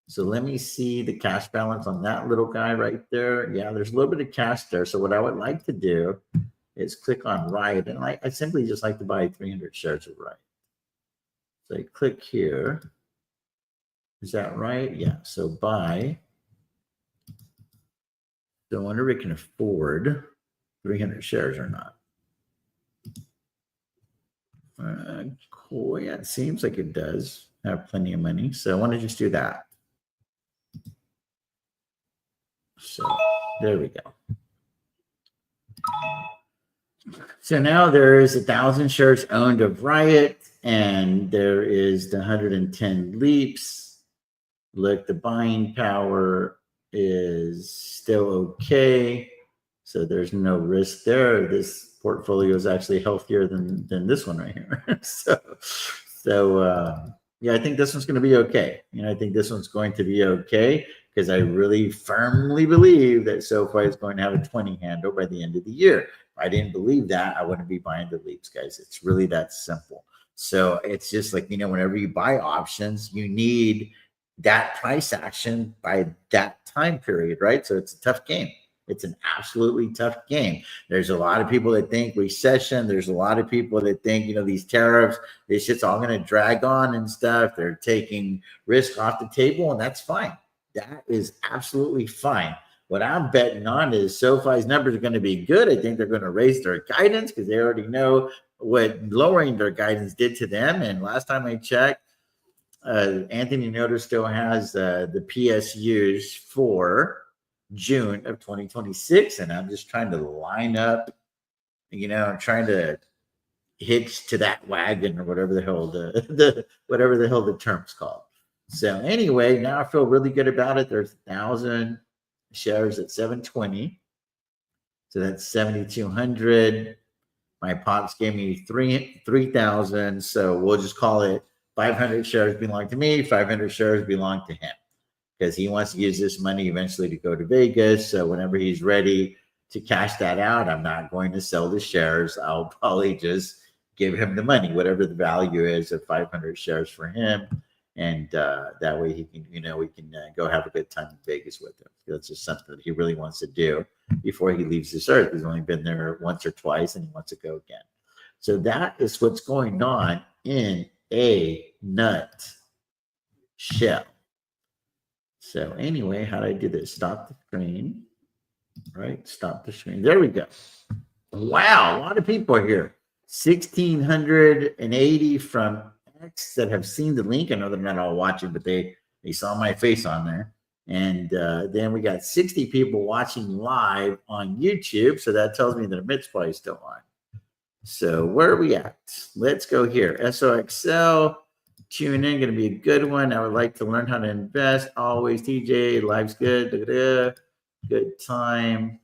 S1: So let me see the cash balance on that little guy right there. Yeah, there's a little bit of cash there. So what I would like to do is click on Riot, and I simply just like to buy 300 shares of Riot. So I click here. Is that right? Yeah. So buy. So I wonder if we can afford 300 shares or not. Cool. Yeah, it seems like it does have plenty of money. So I want to just do that. So there we go. So now there is 1,000 shares owned of Riot, and there is the 110 leaps. Look, the buying power is still okay. So there's no risk there. This portfolio is actually healthier than this one right here. Yeah, I think this one's going to be okay. I think this one's going to be okay because I really firmly believe that SoFi is going to have a 20 handle by the end of the year. If I didn't believe that, I wouldn't be buying the leaps, guys. It's really that simple. So it's just like, whenever you buy options, you need that price action by that time period, right? So it's a tough game. It's an absolutely tough game. There's a lot of people that think recession. There's a lot of people that think, these tariffs, this shit's all going to drag on and stuff. They're taking risk off the table, and that's fine. That is absolutely fine. What I'm betting on is SoFi's numbers are going to be good. I think they're going to raise their guidance because they already know what lowering their guidance did to them. And last time I checked, Anthony Noto still has the PSUs for June of 2026, and I'm just trying to line up, trying to hitch to that wagon or whatever the hell whatever the hell the term's called. So anyway, now I feel really good about it. There's 1,000 shares at 720. So that's 7,200. My pops gave me 3,000. So we'll just call it 500 shares belong to me, 500 shares belong to him, because he wants to use this money eventually to go to Vegas. So whenever he's ready to cash that out, I'm not going to sell the shares. I'll probably just give him the money, whatever the value is of 500 shares for him. And that way he can, we can go have a good time in Vegas with him. That's just something that he really wants to do before he leaves this earth. He's only been there once or twice and he wants to go again. So that is what's going on in a nutshell. So anyway, how do I do this? Stop the screen, right? Stop the screen. There we go. Wow, a lot of people are here. 1,680 from X that have seen the link. I know they're not all watching, but they saw my face on there. And then we got 60 people watching live on YouTube. So that tells me that Amit's probably still on. So where are we at? Let's go here. SOXL. Tune in, going to be a good one. I would like to learn how to invest. Always, TJ, life's good. Good time.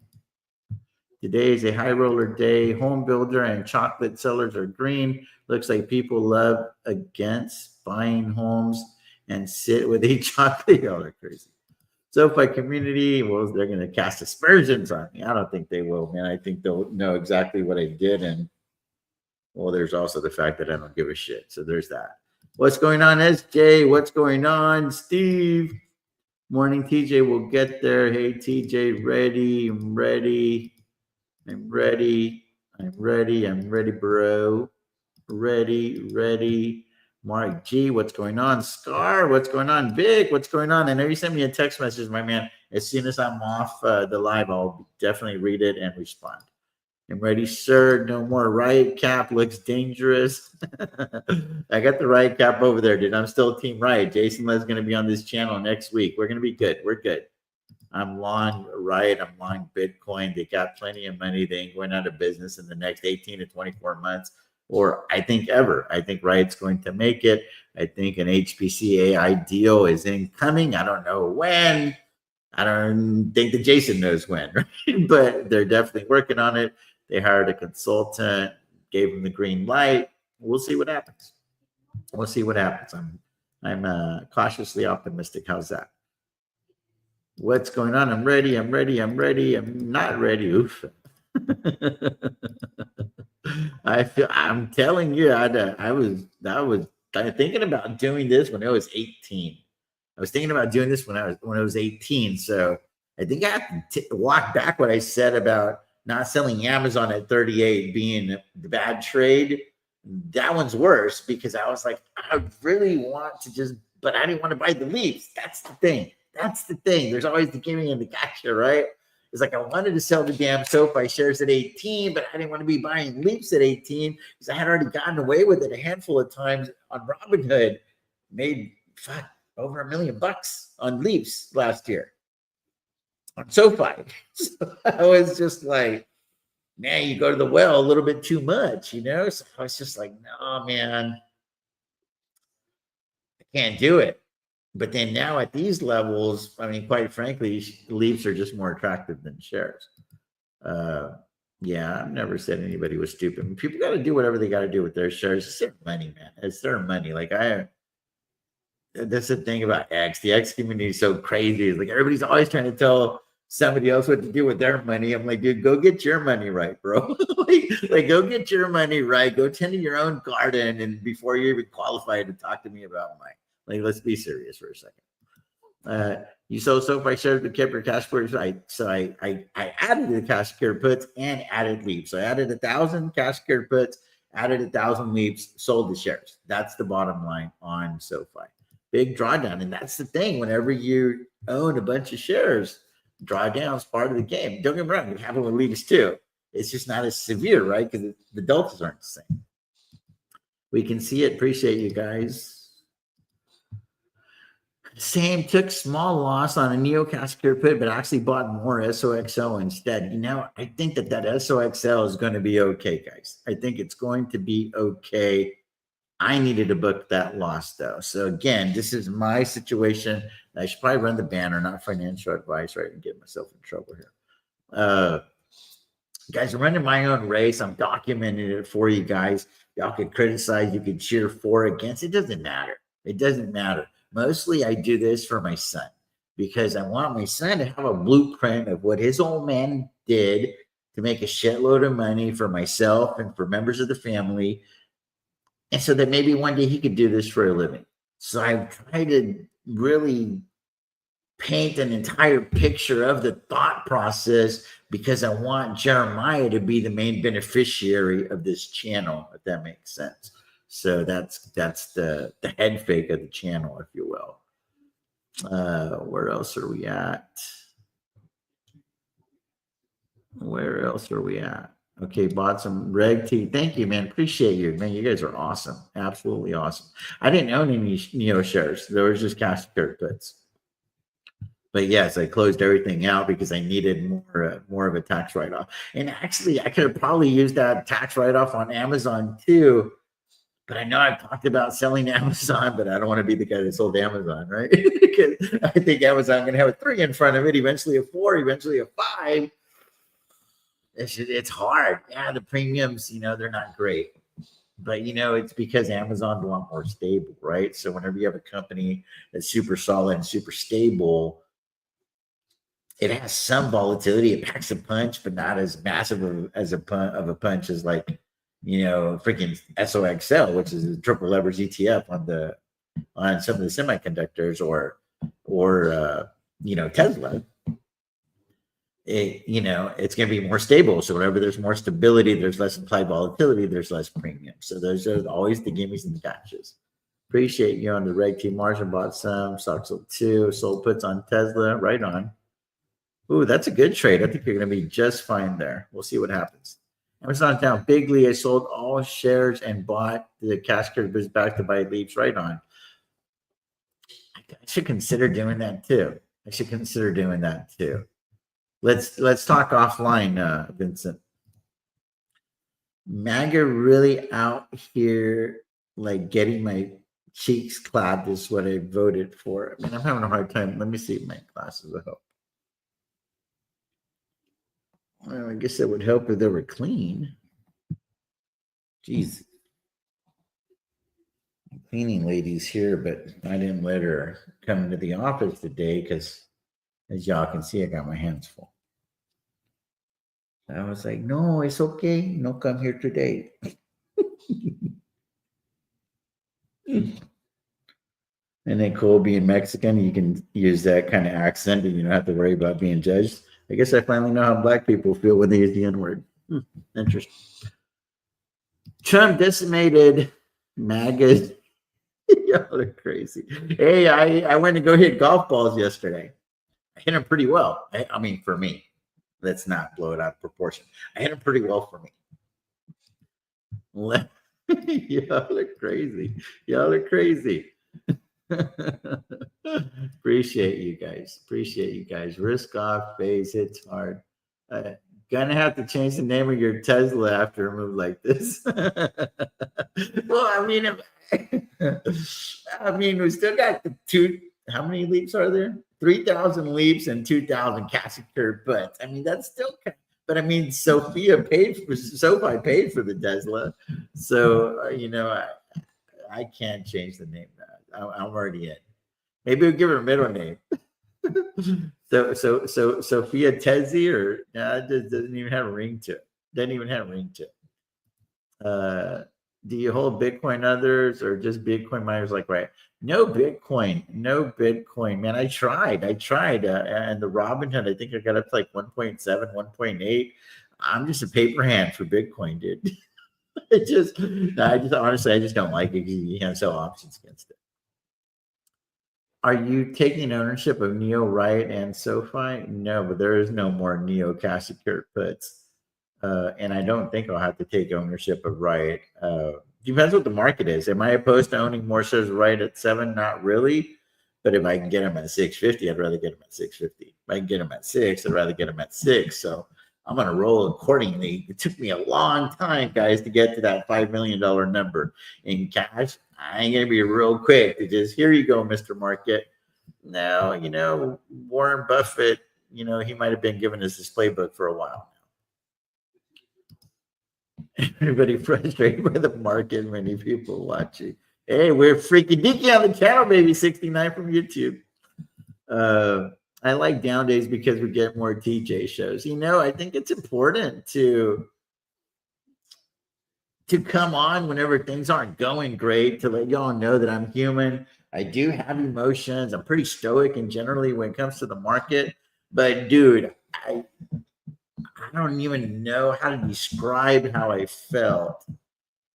S1: Today is a high roller day. Home builder and chocolate sellers are green. Looks like people love against buying homes and sit with a chocolate. Y'all are crazy. SoFi community, well, they're going to cast aspersions on me. I don't think they will, man. I think they'll know exactly what I did. And, well, there's also the fact that I don't give a shit. So there's that. What's going on, SJ? What's going on, Steve? Morning, TJ. We'll get there. Hey, TJ, ready. I'm ready. I'm ready. I'm ready. I'm ready, bro. Ready. Mark G, what's going on? Scar, what's going on? Vic, what's going on? I know you sent me a text message, my man. As soon as I'm off the live, I'll definitely read it and respond. I'm ready, sir. No more riot cap. Looks dangerous. I got the riot cap over there, dude. I'm still Team Riot. Jason Le's going to be on this channel next week. We're going to be good. We're good. I'm long Riot. I'm long Bitcoin. They got plenty of money. They ain't going out of business in the next 18 to 24 months, or I think ever. I think Riot's going to make it. I think an HPC AI deal is incoming. I don't know when. I don't think that Jason knows when, right? But they're definitely working on it. They hired a consultant, gave him the green light. We'll see what happens. We'll see what happens. I'm cautiously optimistic. How's that? What's going on? I'm ready. I'm not ready. Oof. I'm telling you, I was thinking about doing this when I was 18. I was thinking about doing this when I was 18. So I think I have to walk back what I said about not selling Amazon at 38 being the bad trade. That one's worse because I was like, I really want to but I didn't want to buy the leaps. That's the thing. There's always the giving and the gotcha, right? It's like I wanted to sell the damn SoFi shares at 18, but I didn't want to be buying leaps at 18 because I had already gotten away with it a handful of times on Robinhood. Made over $1 million on leaps last year on SoFi. So I was just like, man, you go to the well a little bit too much, So I was just like, no, man, I can't do it. But then now at these levels, I mean, quite frankly, leaps are just more attractive than shares. Yeah, I've never said anybody was stupid. People got to do whatever they got to do with their shares. It's their money, man. It's their money. That's the thing about X. The X community is so crazy. It's like everybody's always trying to tell somebody else what to do with their money. I'm like, dude, go get your money right, bro. like, go get your money right. Go tend to your own garden, and before you're even qualified to talk to me about mine. Like, let's be serious for a second. You sold SoFi shares but kept your cash puts. So I added the cash secure puts and added leaps. So I added 1,000 cash secure puts, added 1,000 leaps, sold the shares. That's the bottom line on SoFi. Big drawdown. And that's the thing. Whenever you own a bunch of shares, drawdown is part of the game. Don't get me wrong. It happened with leaps too. It's just not as severe, right? Because the deltas aren't the same. We can see it. Appreciate you guys. Same, took small loss on a Neo cash secure put, but actually bought more SOXL instead. I think that SOXL is going to be okay, guys. I think it's going to be okay. I needed to book that loss though. So again, this is my situation. I should probably run the banner, not financial advice, right? And get myself in trouble here. Guys, I'm running my own race. I'm documenting it for you guys. Y'all could criticize, you could cheer for, against. It doesn't matter. It doesn't matter. Mostly I do this for my son because I want my son to have a blueprint of what his old man did to make a shitload of money for myself and for members of the family. And so that maybe one day he could do this for a living. So I try to really paint an entire picture of the thought process because I want Jeremiah to be the main beneficiary of this channel, if that makes sense. So that's the head fake of the channel, if you will. Where else are we at? Where else are we at? Okay, bought some Reg T. Thank you, man. Appreciate you, man. You guys are awesome. Absolutely awesome. I didn't own any Neo shares. There was just cash puts. But yes, I closed everything out because I needed more of a tax write-off. And actually, I could have probably used that tax write-off on Amazon too. But I know I've talked about selling Amazon, but I don't want to be the guy that sold Amazon, right? Because I think Amazon going to have a 3 in front of it, eventually a 4, eventually a 5. It's hard. Yeah, the premiums, they're not great. But, it's because Amazon's a lot more stable, right? So whenever you have a company that's super solid and super stable, it has some volatility. It packs a punch, but not as massive of a punch as like, freaking SOXL, which is a triple leverage ETF on some of the semiconductors or Tesla. It's going to be more stable. So whenever there's more stability, there's less implied volatility, there's less premium. So those are always the gimmies and the gotchas. Appreciate you on the Reg T margin, bought some, SOXL 2, sold puts on Tesla, right on. Ooh, that's a good trade. I think you're going to be just fine there. We'll see what happens. Amazon down bigly. I sold all shares and bought the cash curve back to buy leaps, right on. I should consider doing that too. Let's talk offline, Vincent. MAGA really out here, like getting my cheeks clapped is what I voted for. I mean, I'm having a hard time. Let me see my glasses. I hope. Well, I guess it would help if they were clean. Jeez. Cleaning lady's here, but I didn't let her come into the office today because, as y'all can see, I got my hands full. I was like, no, it's okay. No, come here today. And then cool being Mexican, you can use that kind of accent and you don't have to worry about being judged. I guess I finally know how black people feel when they use the N-word. Interesting. Trump decimated MAGA. Y'all are crazy. Hey, I went to go hit golf balls yesterday. I hit them pretty well. I mean, for me. Let's not blow it out of proportion. I hit them pretty well for me. Y'all are crazy. Appreciate you guys. Risk off phase hits hard. Gonna have to change the name of your Tesla after a move like this. Well, I mean, we still got the two. How many leaps are there? 3,000 leaps and 2,000 Cassicker butts. I mean, that's still. But I mean, SoFi paid for the Tesla, so I can't change the name. I'm already in. Maybe we'll give her a middle name. So Sophia Tezzi, or it doesn't even have a ring to it. Do you hold Bitcoin others or just Bitcoin miners like right? No Bitcoin. Man, I tried. And the Robinhood, I think I got up to like 1.7, 1.8. I'm just a paper hand for Bitcoin, dude. I just honestly, I just don't like it because you can't sell options against it. Are you taking ownership of Neo Right and SoFi? No, but there is no more Neo cash secured puts. And I don't think I'll have to take ownership of Right. Depends what the market is. Am I opposed to owning more shares of Right at 7? Not really. But if I can get them at 650, I'd rather get them at 650. If I can get them at 6, I'd rather get them at 6. So I'm going to roll accordingly. It took me a long time, guys, to get to that $5 million number in cash. I ain't going to be real quick to just, here you go, Mr. Market. No, Warren Buffett, he might have been giving us this playbook for a while. Everybody frustrated by the market, many people watching. Hey, we're freaking deaky on the channel, baby. 69 from YouTube. I like down days because we get more TJ shows. I think it's important to come on whenever things aren't going great, to let y'all know that I'm human. I do have emotions. I'm pretty stoic and generally when it comes to the market. But dude, I don't even know how to describe how I felt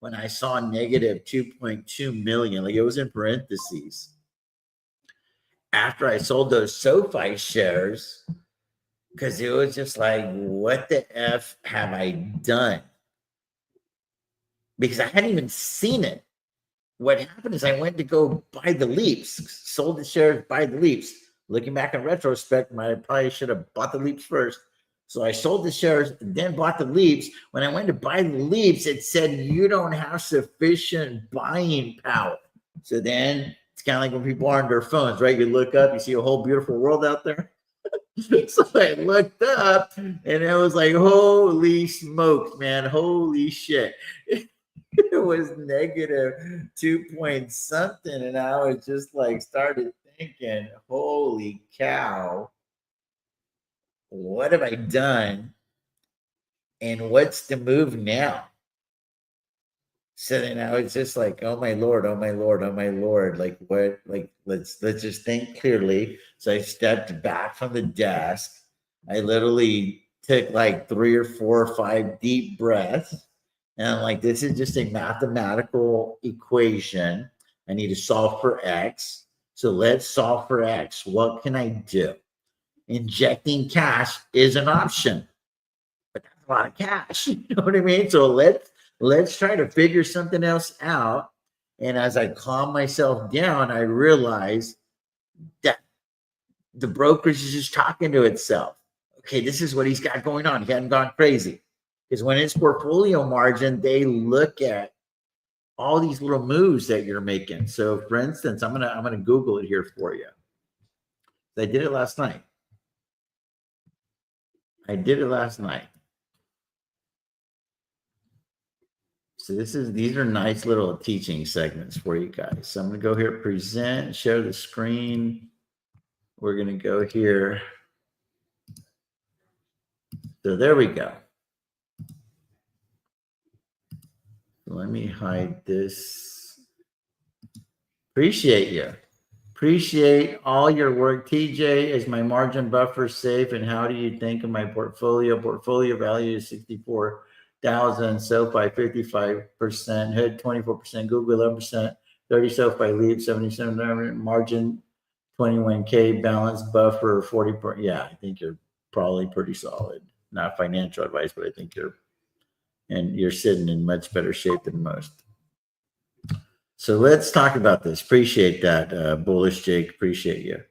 S1: when I saw negative 2.2 million. Like, it was in parentheses. After I sold those SoFi shares, because it was just like, what the F have I done? Because I hadn't even seen it. What happened is I went to go buy the leaps, sold the shares, buy the leaps. Looking back in retrospect, I probably should have bought the leaps first. So I sold the shares, then bought the leaps. When I went to buy the leaps, it said you don't have sufficient buying power. So then it's kind of like when people are on their phones, right? You look up, you see a whole beautiful world out there. So I looked up and it was like, holy smokes, man. Holy shit. It was negative 2 point something. And I was just like, started thinking, holy cow, what have I done? And what's the move now? So then I was just like, oh my Lord, oh my Lord, oh my Lord. Like, what? Like, let's just think clearly. So I stepped back from the desk. I literally took like 3 or 4 or 5 deep breaths. And I'm like, this is just a mathematical equation. I need to solve for X. So let's solve for X. What can I do? Injecting cash is an option, but that's a lot of cash. You know what I mean? So let's try to figure something else out. And as I calm myself down, I realize that the brokerage is just talking to itself. Okay, this is what he's got going on. He hadn't gone crazy. Because when it's portfolio margin, they look at all these little moves that you're making. So for instance, I'm gonna Google it here for you. I did it last night. So these are nice little teaching segments for you guys. So I'm gonna go here, present, share the screen. We're gonna go here. So there we go. Let me hide this. Appreciate you. Appreciate all your work. TJ, is my margin buffer safe? And how do you think of my portfolio? Portfolio value is 64,000, SoFi 55%, Hood 24%, Google 11%, 30 SoFi lead, 77 margin, 21K balance buffer, 40%. Yeah, I think you're probably pretty solid. Not financial advice, but I think you're sitting in much better shape than most. So let's talk about this. Appreciate that, Bullish Jake. Appreciate you.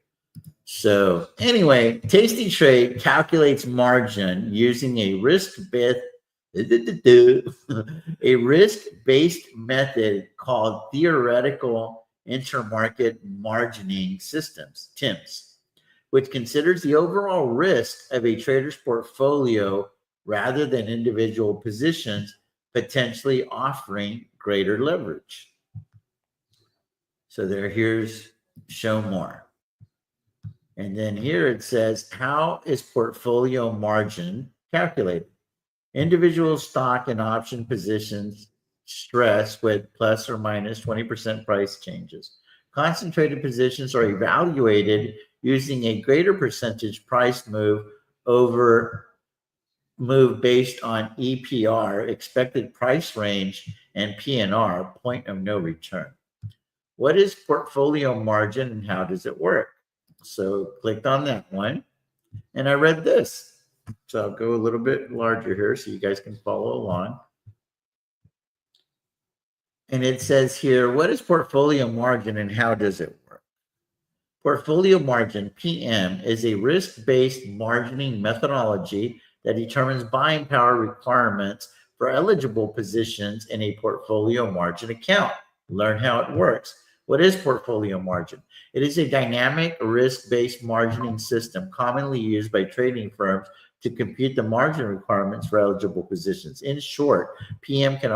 S1: So anyway, Tasty Trade calculates margin using a risk-based method called theoretical intermarket margining systems, TIMS, which considers the overall risk of a trader's portfolio rather than individual positions, potentially offering greater leverage. So here's show more. And then here it says, how is portfolio margin calculated? Individual stock and option positions stress with plus or minus 20% price changes. Concentrated positions are evaluated using a greater percentage price move based on EPR, expected price range, and PNR, point of no return. What is portfolio margin and how does it work? So clicked on that one and I read this. So I'll go a little bit larger here so you guys can follow along. And it says here, what is portfolio margin and how does it work? Portfolio margin, PM, is a risk-based margining methodology that determines buying power requirements for eligible positions in a portfolio margin account. Learn how it works. What is portfolio margin? It is a dynamic risk-based margining system commonly used by trading firms to compute the margin requirements for eligible positions. In short, PM can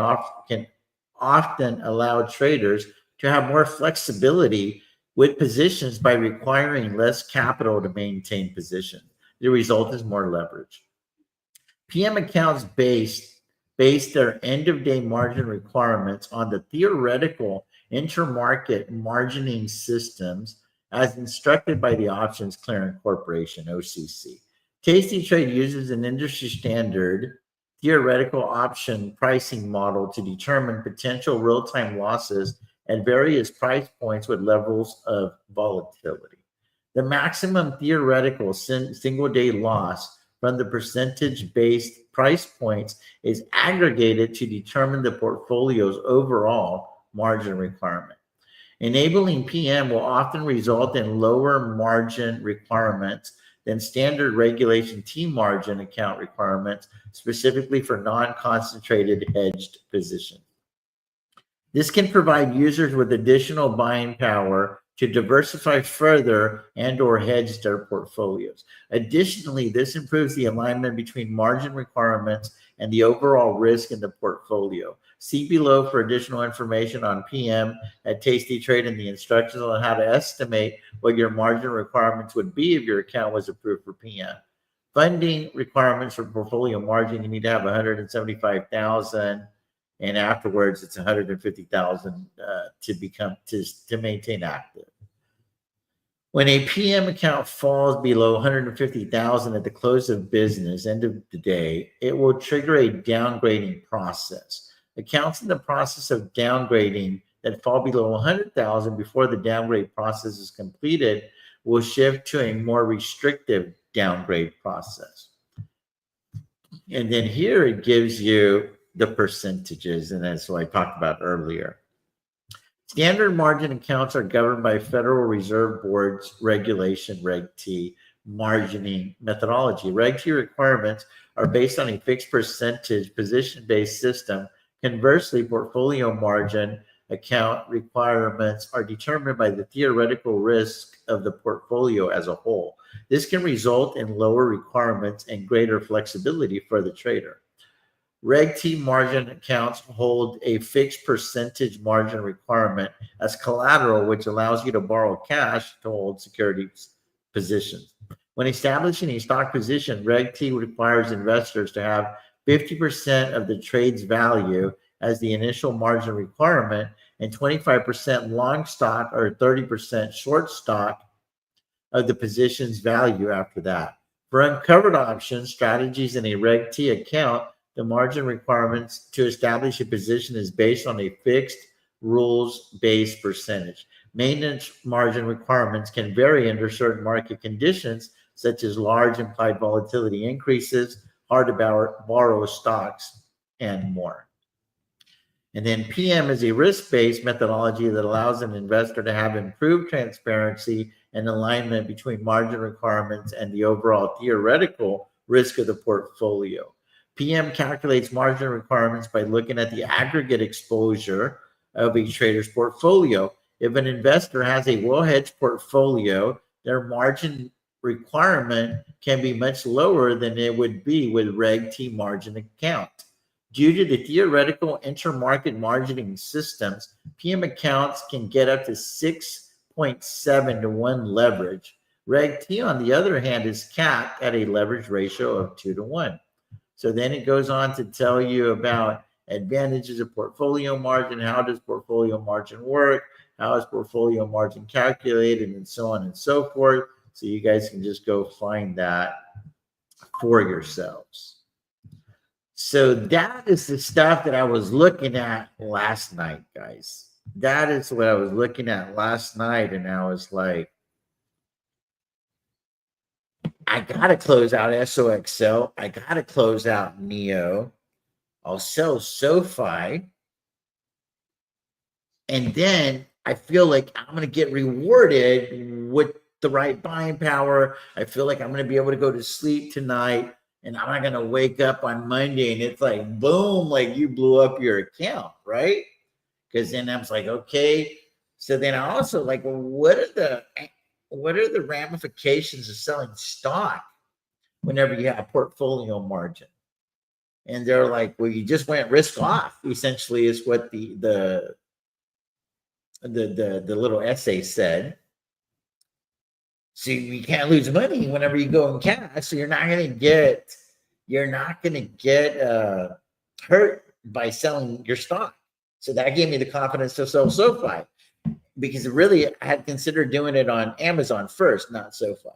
S1: often allow traders to have more flexibility with positions by requiring less capital to maintain position. The result is more leverage. PM accounts base their end-of-day margin requirements on the theoretical intermarket margining systems as instructed by the Options Clearing Corporation, OCC. Tasty Trade uses an industry standard theoretical option pricing model to determine potential real-time losses at various price points with levels of volatility. The maximum theoretical single-day loss from the percentage-based price points is aggregated to determine the portfolio's overall margin requirement. Enabling PM will often result in lower margin requirements than standard Regulation T margin account requirements, specifically for non-concentrated hedged positions. This can provide users with additional buying power to diversify further and/or hedge their portfolios. Additionally, this improves the alignment between margin requirements and the overall risk in the portfolio. See below for additional information on PM at Tasty Trade and the instructions on how to estimate what your margin requirements would be if your account was approved for PM. Funding requirements for portfolio margin, you need to have 175,000. And afterwards, it's 150,000 to maintain active. When a PM account falls below 150,000 at the close of business, end of the day, it will trigger a downgrading process. Accounts in the process of downgrading that fall below 100,000 before the downgrade process is completed will shift to a more restrictive downgrade process. And then here it gives you the percentages, and that's what I talked about earlier. Standard margin accounts are governed by Federal Reserve Board's regulation, Reg T, margining methodology. Reg T requirements are based on a fixed percentage position-based system. Conversely, portfolio margin account requirements are determined by the theoretical risk of the portfolio as a whole. This can result in lower requirements and greater flexibility for the trader. Reg T margin accounts hold a fixed percentage margin requirement as collateral, which allows you to borrow cash to hold securities positions. When establishing a stock position, Reg T requires investors to have 50% of the trade's value as the initial margin requirement and 25% long stock or 30% short stock of the position's value after that. For uncovered options strategies in a Reg T account, the margin requirements to establish a position is based on a fixed rules-based percentage. Maintenance margin requirements can vary under certain market conditions, such as large implied volatility increases, hard to borrow stocks, and more. And then PM is a risk-based methodology that allows an investor to have improved transparency and alignment between margin requirements and the overall theoretical risk of the portfolio. PM calculates margin requirements by looking at the aggregate exposure of a trader's portfolio. If an investor has a well-hedged portfolio, their margin requirement can be much lower than it would be with Reg T margin account. Due to the theoretical intermarket margining systems, PM accounts can get up to 6.7 to 1 leverage. Reg T, on the other hand, is capped at a leverage ratio of 2 to 1. So then it goes on to tell you about advantages of portfolio margin, how does portfolio margin work, how is portfolio margin calculated, and so on and so forth. So you guys can just go find that for yourselves. So that is the stuff that I was looking at last night, guys. That is what I was looking at last night, and I was like, I got to close out SOXL. I got to close out NEO. I'll sell SoFi. And then I feel like I'm going to get rewarded with the right buying power. I feel like I'm going to be able to go to sleep tonight And I'm not gonna wake up on Monday and it's like boom, like you blew up your account, right? Because then I was like, okay. So then I also like, well, what are the ramifications of selling stock whenever you have portfolio margin? And they're like, well, you just went risk off. Essentially, is what the little essay said. So you can't lose money whenever you go in cash. So you're not gonna get hurt by selling your stock. So that gave me the confidence to sell SoFi, because really I had considered doing it on Amazon first, not SoFi.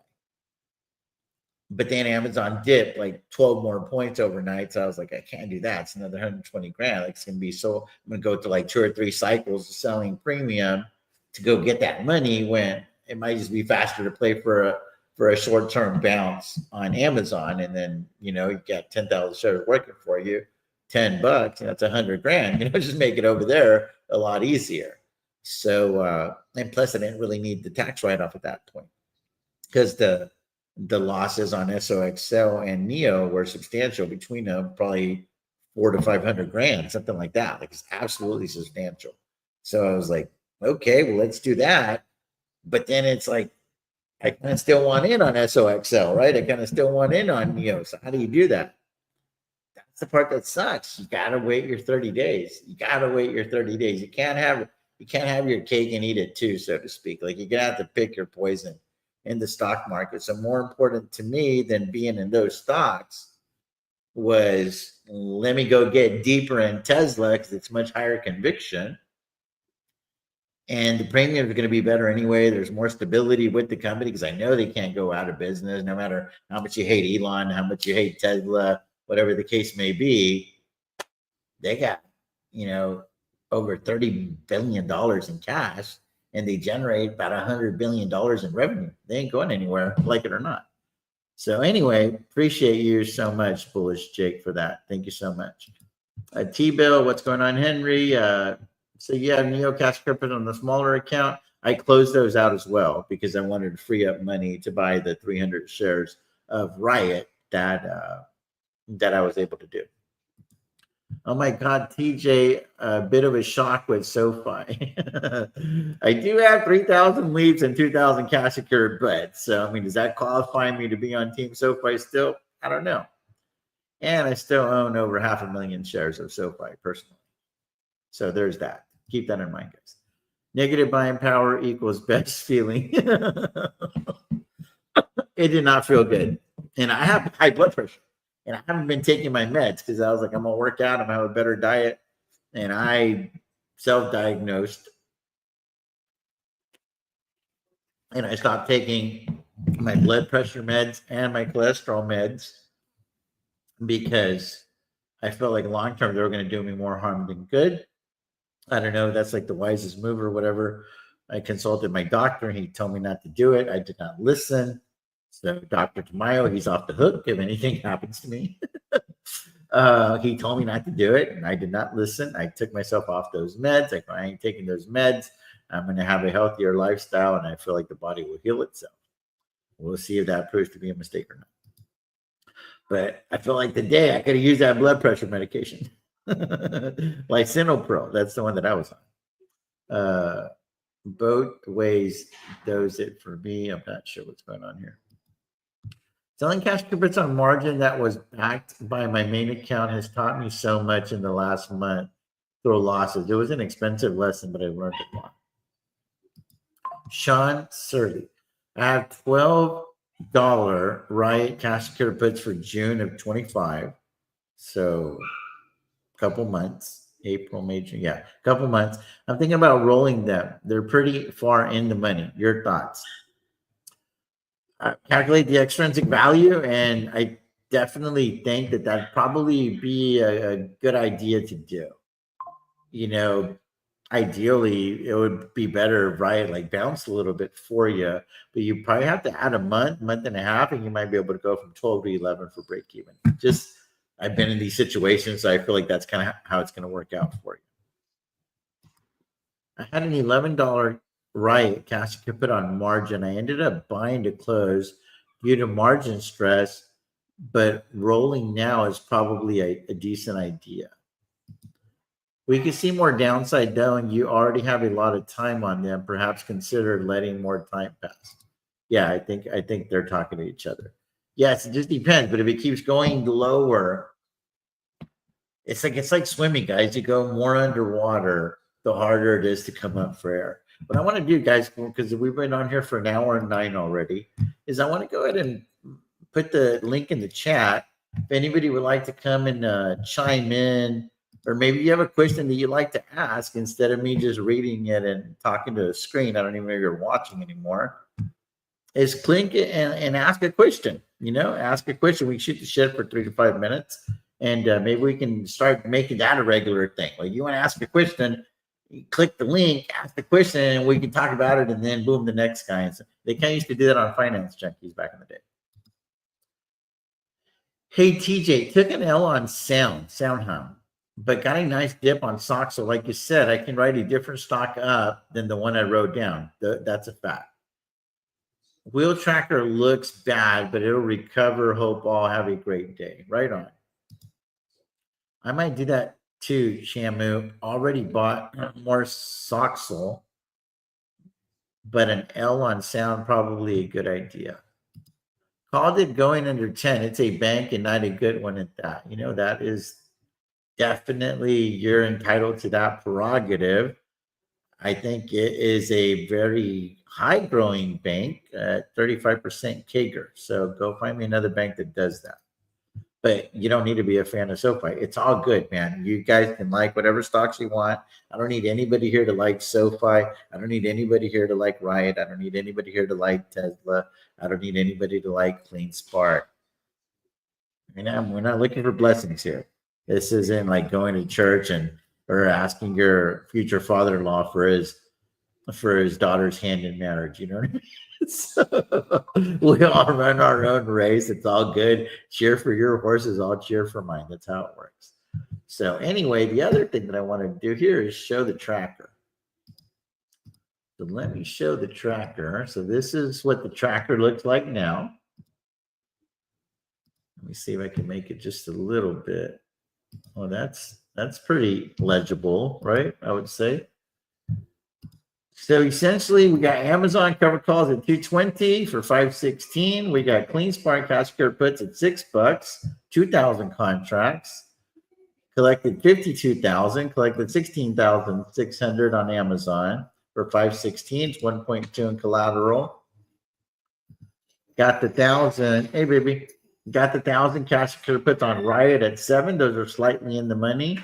S1: But then Amazon dipped like 12 more points overnight. So I was like, I can't do that. It's another 120 grand. Like, it's gonna be so I'm gonna go through like 2 or 3 cycles of selling premium to go get that money, when it might just be faster to play for a short-term bounce on Amazon. And then, you got 10,000 shares working for you, $10, that's 100 grand, just make it over there a lot easier. So, and plus I didn't really need the tax write-off at that point, because the losses on SOXL and Neo were substantial between them, probably 400 to 500 grand, something like that. Like, it's absolutely substantial. So I was like, okay, well, let's do that. But then it's like, I kind of still want in on SOXL, right? I kind of still want in on Neo. So how do you do that? That's the part that sucks. You got to wait your 30 days. You can't have your cake and eat it too, so to speak. Like, you're going to have to pick your poison in the stock market. So more important to me than being in those stocks was, let me go get deeper in Tesla, because it's much higher conviction. And the premium is going to be better anyway. There's more stability with the company, because I know they can't go out of business, no matter how much you hate Elon, how much you hate Tesla, whatever the case may be. They got, over $30 billion in cash, and they generate about $100 billion in revenue. They ain't going anywhere, like it or not. So anyway, appreciate you so much, Bullish Jake, for that. Thank you so much. T-Bill, what's going on, Henry? So you have Neo Cash Crypto on the smaller account. I closed those out as well, because I wanted to free up money to buy the 300 shares of Riot that I was able to do. Oh my God, TJ, a bit of a shock with SoFi. I do have 3,000 leads and 2,000 cash secured bets. So, does that qualify me to be on Team SoFi still? I don't know. And I still own over 500,000 shares of SoFi personally. So there's that. Keep that in mind, guys. Negative buying power equals best feeling. It did not feel good. And I have high blood pressure. And I haven't been taking my meds, because I was like, I'm going to work out. I'm going to have a better diet. And I self-diagnosed. And I stopped taking my blood pressure meds and my cholesterol meds, because I felt like long-term they were going to do me more harm than good. I don't know. That's like the wisest move or whatever. I consulted my doctor. He told me not to do it. I did not listen. So Dr. Tamayo, he's off the hook if anything happens to me. He told me not to do it, and I did not listen. I took myself off those meds. I ain't taking those meds. I'm going to have a healthier lifestyle, and I feel like the body will heal itself. We'll see if that proves to be a mistake or not. But I feel like today I could have used that blood pressure medication. Lisinopril, that's the one that I was on. Both ways does it for me. I'm not sure what's going on here. Selling cash cryptos on margin that was backed by my main account has taught me so much in the last month through losses. It was an expensive lesson, but I learned a lot. Sean Surly, I have $12 Riot cash secured puts for June of 25. So a couple months, April, May, June, a couple months. I'm thinking about rolling them. They're pretty far in the money. Your thoughts? Calculate the extrinsic value, and I definitely think that that'd probably be a good idea to do. Ideally, it would be better if Riot like bounced a little bit for you, but you probably have to add a month and a half, and you might be able to go from 12 to 11 for break even. Just, I've been in these situations, so I feel like that's kind of how it's going to work out for you. I had an $11 Riot cash put on margin. I ended up buying to close due to margin stress, but rolling now is probably a decent idea. We can see more downside though, and you already have a lot of time on them. Perhaps consider letting more time pass. Yeah, I think they're talking to each other. Yes, it just depends. But if it keeps going lower, it's like swimming, guys. You go more underwater, the harder it is to come up for air. What I want to do, guys, because we've been on here for an hour and 9 already, is I want to go ahead and put the link in the chat. If anybody would like to come and chime in, or maybe you have a question that you'd like to ask instead of me just reading it and talking to a screen. I don't even know if you're watching anymore. Is click and ask a question. Ask a question. We shoot the shit for 3 to 5 minutes, and maybe we can start making that a regular thing. Like you want to ask a question, you click the link, ask the question, and we can talk about it, and then boom, the next guy. And so they kind of used to do that on Finance Junkies back in the day. Hey TJ, took an L on SoundHound, but got a nice dip on SOXL. So like you said, I can write a different stock up than the one I wrote down. That's a fact. Wheel tracker looks bad, but it'll recover. Hope all have a great day. Right on. I might do that too, Shamu. Already bought more SOXL, but an L on Sound probably a good idea. Called it going under 10. It's a bank and not a good one at that. That is definitely, you're entitled to that prerogative. I think it is a very high growing bank at 35% CAGR. So go find me another bank that does that. But you don't need to be a fan of SoFi. It's all good, man. You guys can like whatever stocks you want. I don't need anybody here to like SoFi. I don't need anybody here to like Riot. I don't need anybody here to like Tesla. I don't need anybody to like CleanSpark. We're not looking for blessings here. This isn't like going to church or asking your future father-in-law for his daughter's hand in marriage. You know what I mean? So we all run our own race. It's all good. Cheer for your horses. I'll cheer for mine. That's how it works. So anyway, the other thing that I want to do here is show the tracker. So let me show the tracker. So this is what the tracker looks like now. Let me see if I can make it just a little bit. Well, that's pretty legible, right? I would say. So essentially, we got Amazon cover calls at 220 for 516. We got CleanSpark cash secure puts at $6, 2,000 contracts. Collected 52,000. Collected 16,600 on Amazon for 516. It's 1.2 in collateral. Got the 1,000. Hey, baby. Got the 1,000 cash secure puts on Riot at 7. Those are slightly in the money.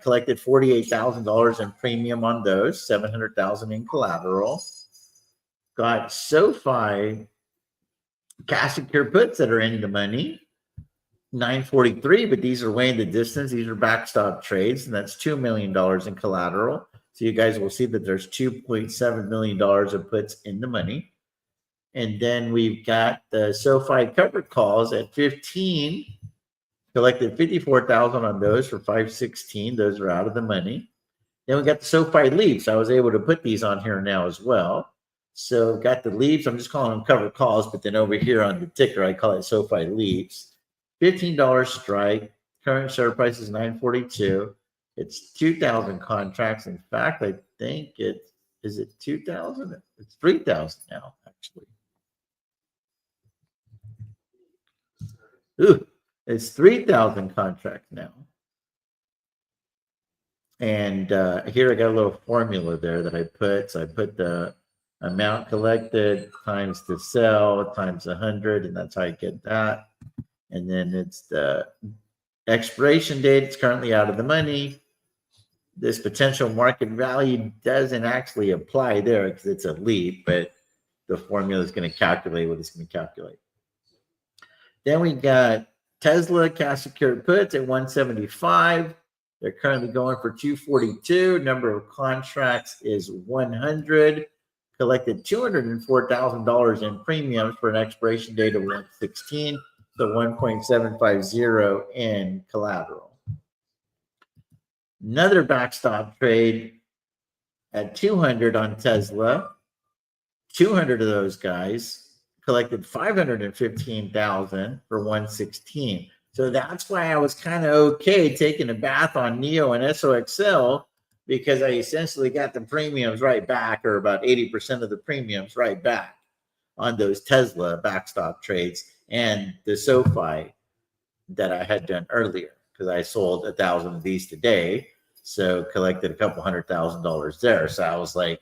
S1: Collected $48,000 in premium on those, 700,000 in collateral. Got SoFi cash secure puts that are in the money, 943, but these are way in the distance. These are backstop trades, and that's $2 million in collateral. So you guys will see that there's $2.7 million of puts in the money. And then we've got the SoFi covered calls at 15. Collected 54,000 on those for 516. Those are out of the money. Then we got the SoFi leaps. I was able to put these on here now as well. So got the leaps. I'm just calling them covered calls, but then over here on the ticker, I call it SoFi leaps. $15 strike. Current share price is $942. It's 2,000 contracts. In fact, I think is it 2,000? It's 3,000 now, actually. Ooh. It's 3,000 contracts now. And here I got a little formula there that I put. So I put the amount collected times the sell times 100, and that's how I get that. And then it's the expiration date. It's currently out of the money. This potential market value doesn't actually apply there because it's a leap, but the formula is going to calculate what it's going to calculate. Then we got Tesla cash secured puts at 175. They're currently going for 242. Number of contracts is 100. Collected $204,000 in premiums for an expiration date of 116. So 1.750 in collateral. Another backstop trade at 200 on Tesla. 200 of those guys. collected 515,000 for 116. So that's why I was kind of okay taking a bath on Neo and SOXL, because I essentially got the premiums right back, or about 80% of the premiums right back on those Tesla backstop trades and the SoFi that I had done earlier, because I sold 1,000 of these today. So collected a couple $100,000 there. So I was like,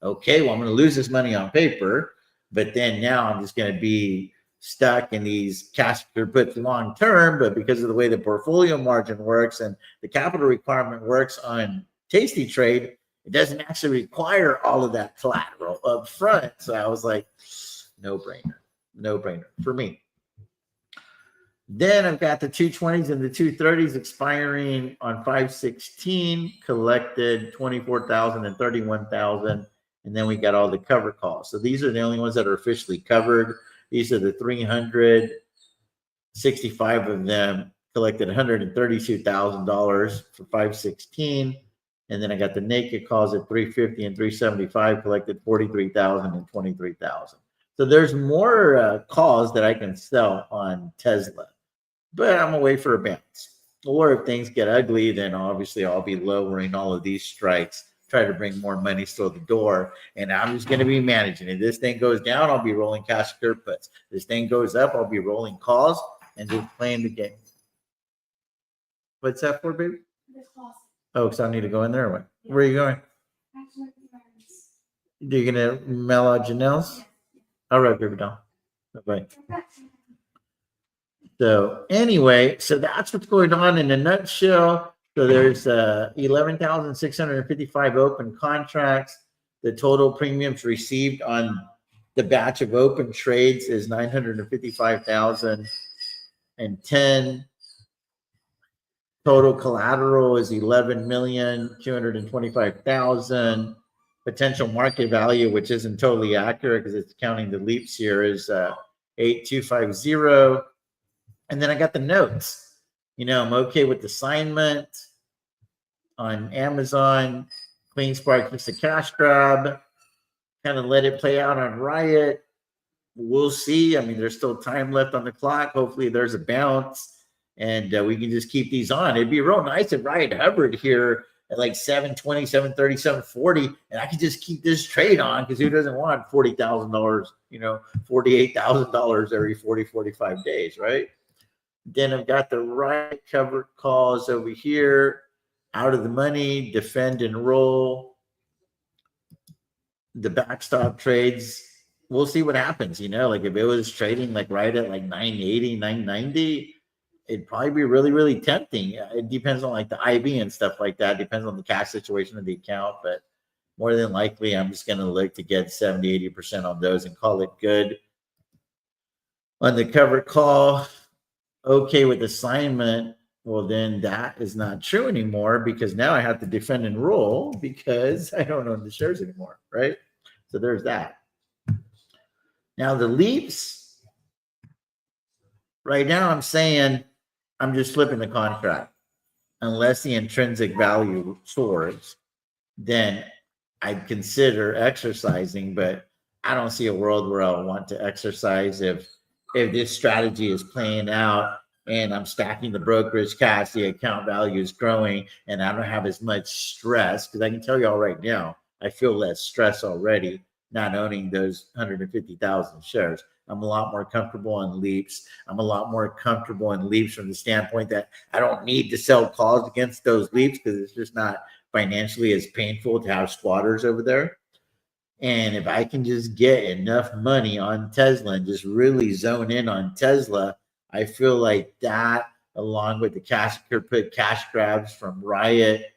S1: okay, well, I'm going to lose this money on paper, but then now I'm just going to be stuck in these cash puts long term. But because of the way the portfolio margin works and the capital requirement works on Tasty Trade, it doesn't actually require all of that collateral up front. So I was like, no brainer for me. Then I've got the 220s and the 230s expiring on 5/16, collected 24,000 and 31,000. And then we got all the cover calls. So these are the only ones that are officially covered. These are the 365 of them, collected $132,000 for 5/16. And then I got the naked calls at 350 and 375, collected 43,000 and 23,000. So there's more calls that I can sell on Tesla, but I'm gonna wait for a bounce. Or if things get ugly, then obviously I'll be lowering all of these strikes, try to bring more money through the door, and I'm just gonna be managing it. This thing goes down, I'll be rolling cash curve puts. This thing goes up, I'll be rolling calls and just playing the game. What's that for, baby? Oh, because I need to go in there. Where are you going? You're gonna mail out Janelle's? All right, baby doll. Bye. So anyway, so that's what's going on in a nutshell. So there's 11,655 open contracts. The total premiums received on the batch of open trades is 955,010. Total collateral is 11,225,000. Potential market value, which isn't totally accurate because it's counting the leaps here, is 8,250. And then I got the notes. You know, I'm okay with the assignment on Amazon. Clean Spark, just a cash grab. Kind of let it play out on Riot. We'll see. I mean, there's still time left on the clock. Hopefully there's a bounce, and we can just keep these on. It'd be real nice if Riot hovered here at like 720, 730, 740, and I could just keep this trade on, because who doesn't want $40,000, you know, $48,000 every 40, 45 days, right? Then I've got the right cover calls over here, out of the money, defend and roll. The backstop trades, we'll see what happens, you know, like if it was trading like right at like 980, 990, it'd probably be really, really tempting. It depends on like the IB and stuff like that. It depends on the cash situation of the account, but more than likely, I'm just going to look to get 70, 80% on those and call it good. On the cover call, okay with assignment, well, then that is not true anymore, because now I have to defend and roll because I don't own the shares anymore, right? So there's that. Now the leaps, right now I'm saying I'm just flipping the contract. Unless the intrinsic value soars, then I'd consider exercising, but I don't see a world where I'll want to exercise if this strategy is playing out and I'm stacking the brokerage cash, the account value is growing, and I don't have as much stress, because I can tell you all right now, I feel less stress already not owning those 150,000 shares. I'm a lot more comfortable on leaps. I'm a lot more comfortable in leaps from the standpoint that I don't need to sell calls against those leaps, because it's just not financially as painful to have squatters over there. And if I can just get enough money on Tesla and just really zone in on Tesla, I feel like that, along with the cash grabs from Riot,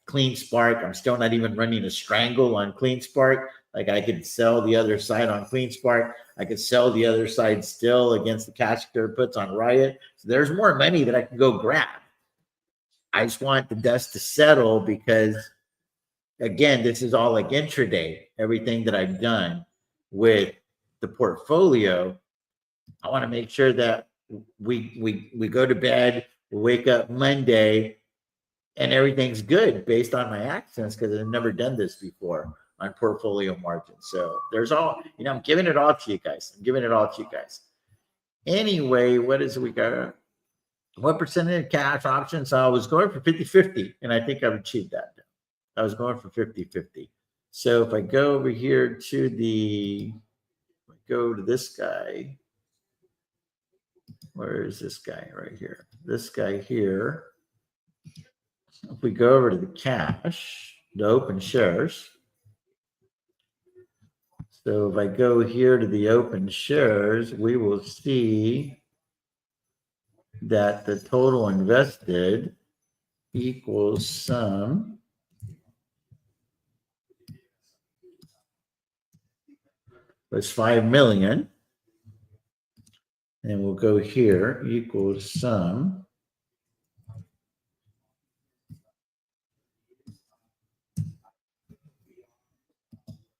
S1: Clean Spark, I'm still not even running a strangle on Clean Spark. Like I could sell the other side on Clean Spark. I could sell the other side still against the cash puts on Riot. So there's more money that I can go grab. I just want the dust to settle, because again, this is all like intraday. Everything that I've done with the portfolio, I want to make sure that we go to bed, we wake up Monday, and everything's good based on my actions, because I've never done this before. on portfolio margin. So there's all, I'm giving it all to you guys. I'm giving it all to you guys. Anyway, what is it we got? What percentage of cash options? So I was going for 50-50, and I think I've achieved that. I was going for 50-50. So if I go over here to go to this guy, where is this guy right here? This guy here. If we go over to the cash, the open shares. So if I go here to the open shares, we will see that the total invested equals sum was 5 million. And we'll go here equals sum.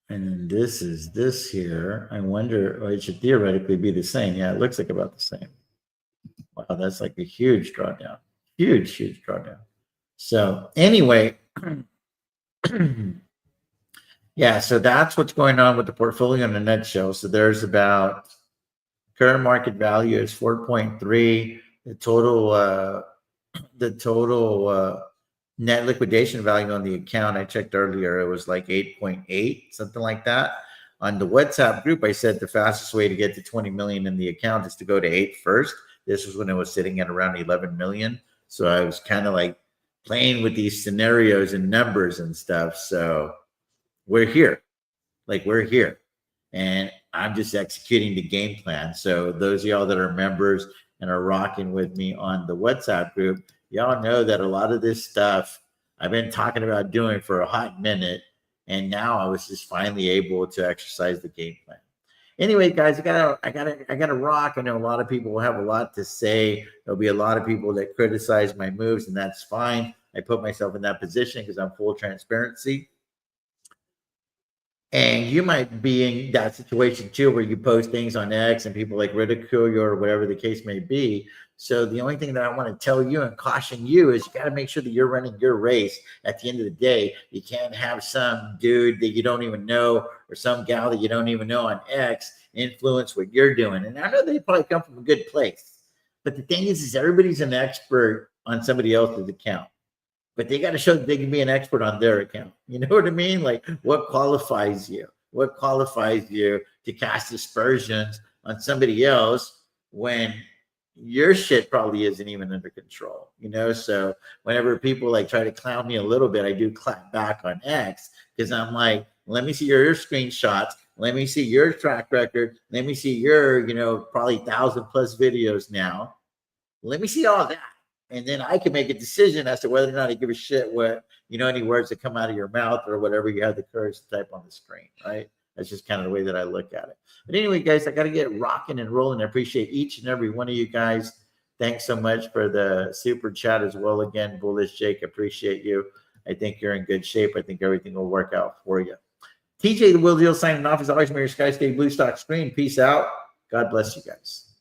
S1: And then this is this here. I wonder, well, it should theoretically be the same. Yeah, it looks like about the same. Wow, that's like a huge drawdown. Huge drawdown. So anyway, yeah, so that's what's going on with the portfolio in a nutshell. So there's about current market value is 4.3. The total net liquidation value on the account, I checked earlier, it was like 8.8, something like that. On the WhatsApp group, I said the fastest way to get to 20 million in the account is to go to 8 first. This was when it was sitting at around 11 million. So I was kind of like playing with these scenarios and numbers and stuff. So we're here. We're here. And I'm just executing the game plan. So those of y'all that are members and are rocking with me on the WhatsApp group, y'all know that a lot of this stuff I've been talking about doing for a hot minute. And now I was just finally able to exercise the game plan. Anyway, guys, I gotta rock. I know a lot of people will have a lot to say. There'll be a lot of people that criticize my moves, and that's fine. I put myself in that position because I'm full transparency. And you might be in that situation too, where you post things on X and people like ridicule you or whatever the case may be. So the only thing that I want to tell you and caution you is you got to make sure that you're running your race. At the end of the day, you can't have some dude that you don't even know or some gal that you don't even know on X influence what you're doing. And I know they probably come from a good place, but the thing is everybody's an expert on somebody else's account. But they got to show that they can be an expert on their account. You know what I mean? Like, what qualifies you? What qualifies you to cast aspersions on somebody else when your shit probably isn't even under control? So whenever people like try to clown me a little bit, I do clap back on X because I'm like, let me see your screenshots. Let me see your track record. Let me see your, probably 1,000+ videos now. Let me see all that. And then I can make a decision as to whether or not I give a shit what, any words that come out of your mouth or whatever you have the courage to type on the screen, right? That's just kind of the way that I look at it. But anyway, guys, I got to get rocking and rolling. I appreciate each and every one of you guys. Thanks so much for the super chat as well. Again, Bullish Jake, appreciate you. I think you're in good shape. I think everything will work out for you. TJ the Will Deal signing off. As always, may your sky stay blue, stock screen. Peace out. God bless you guys.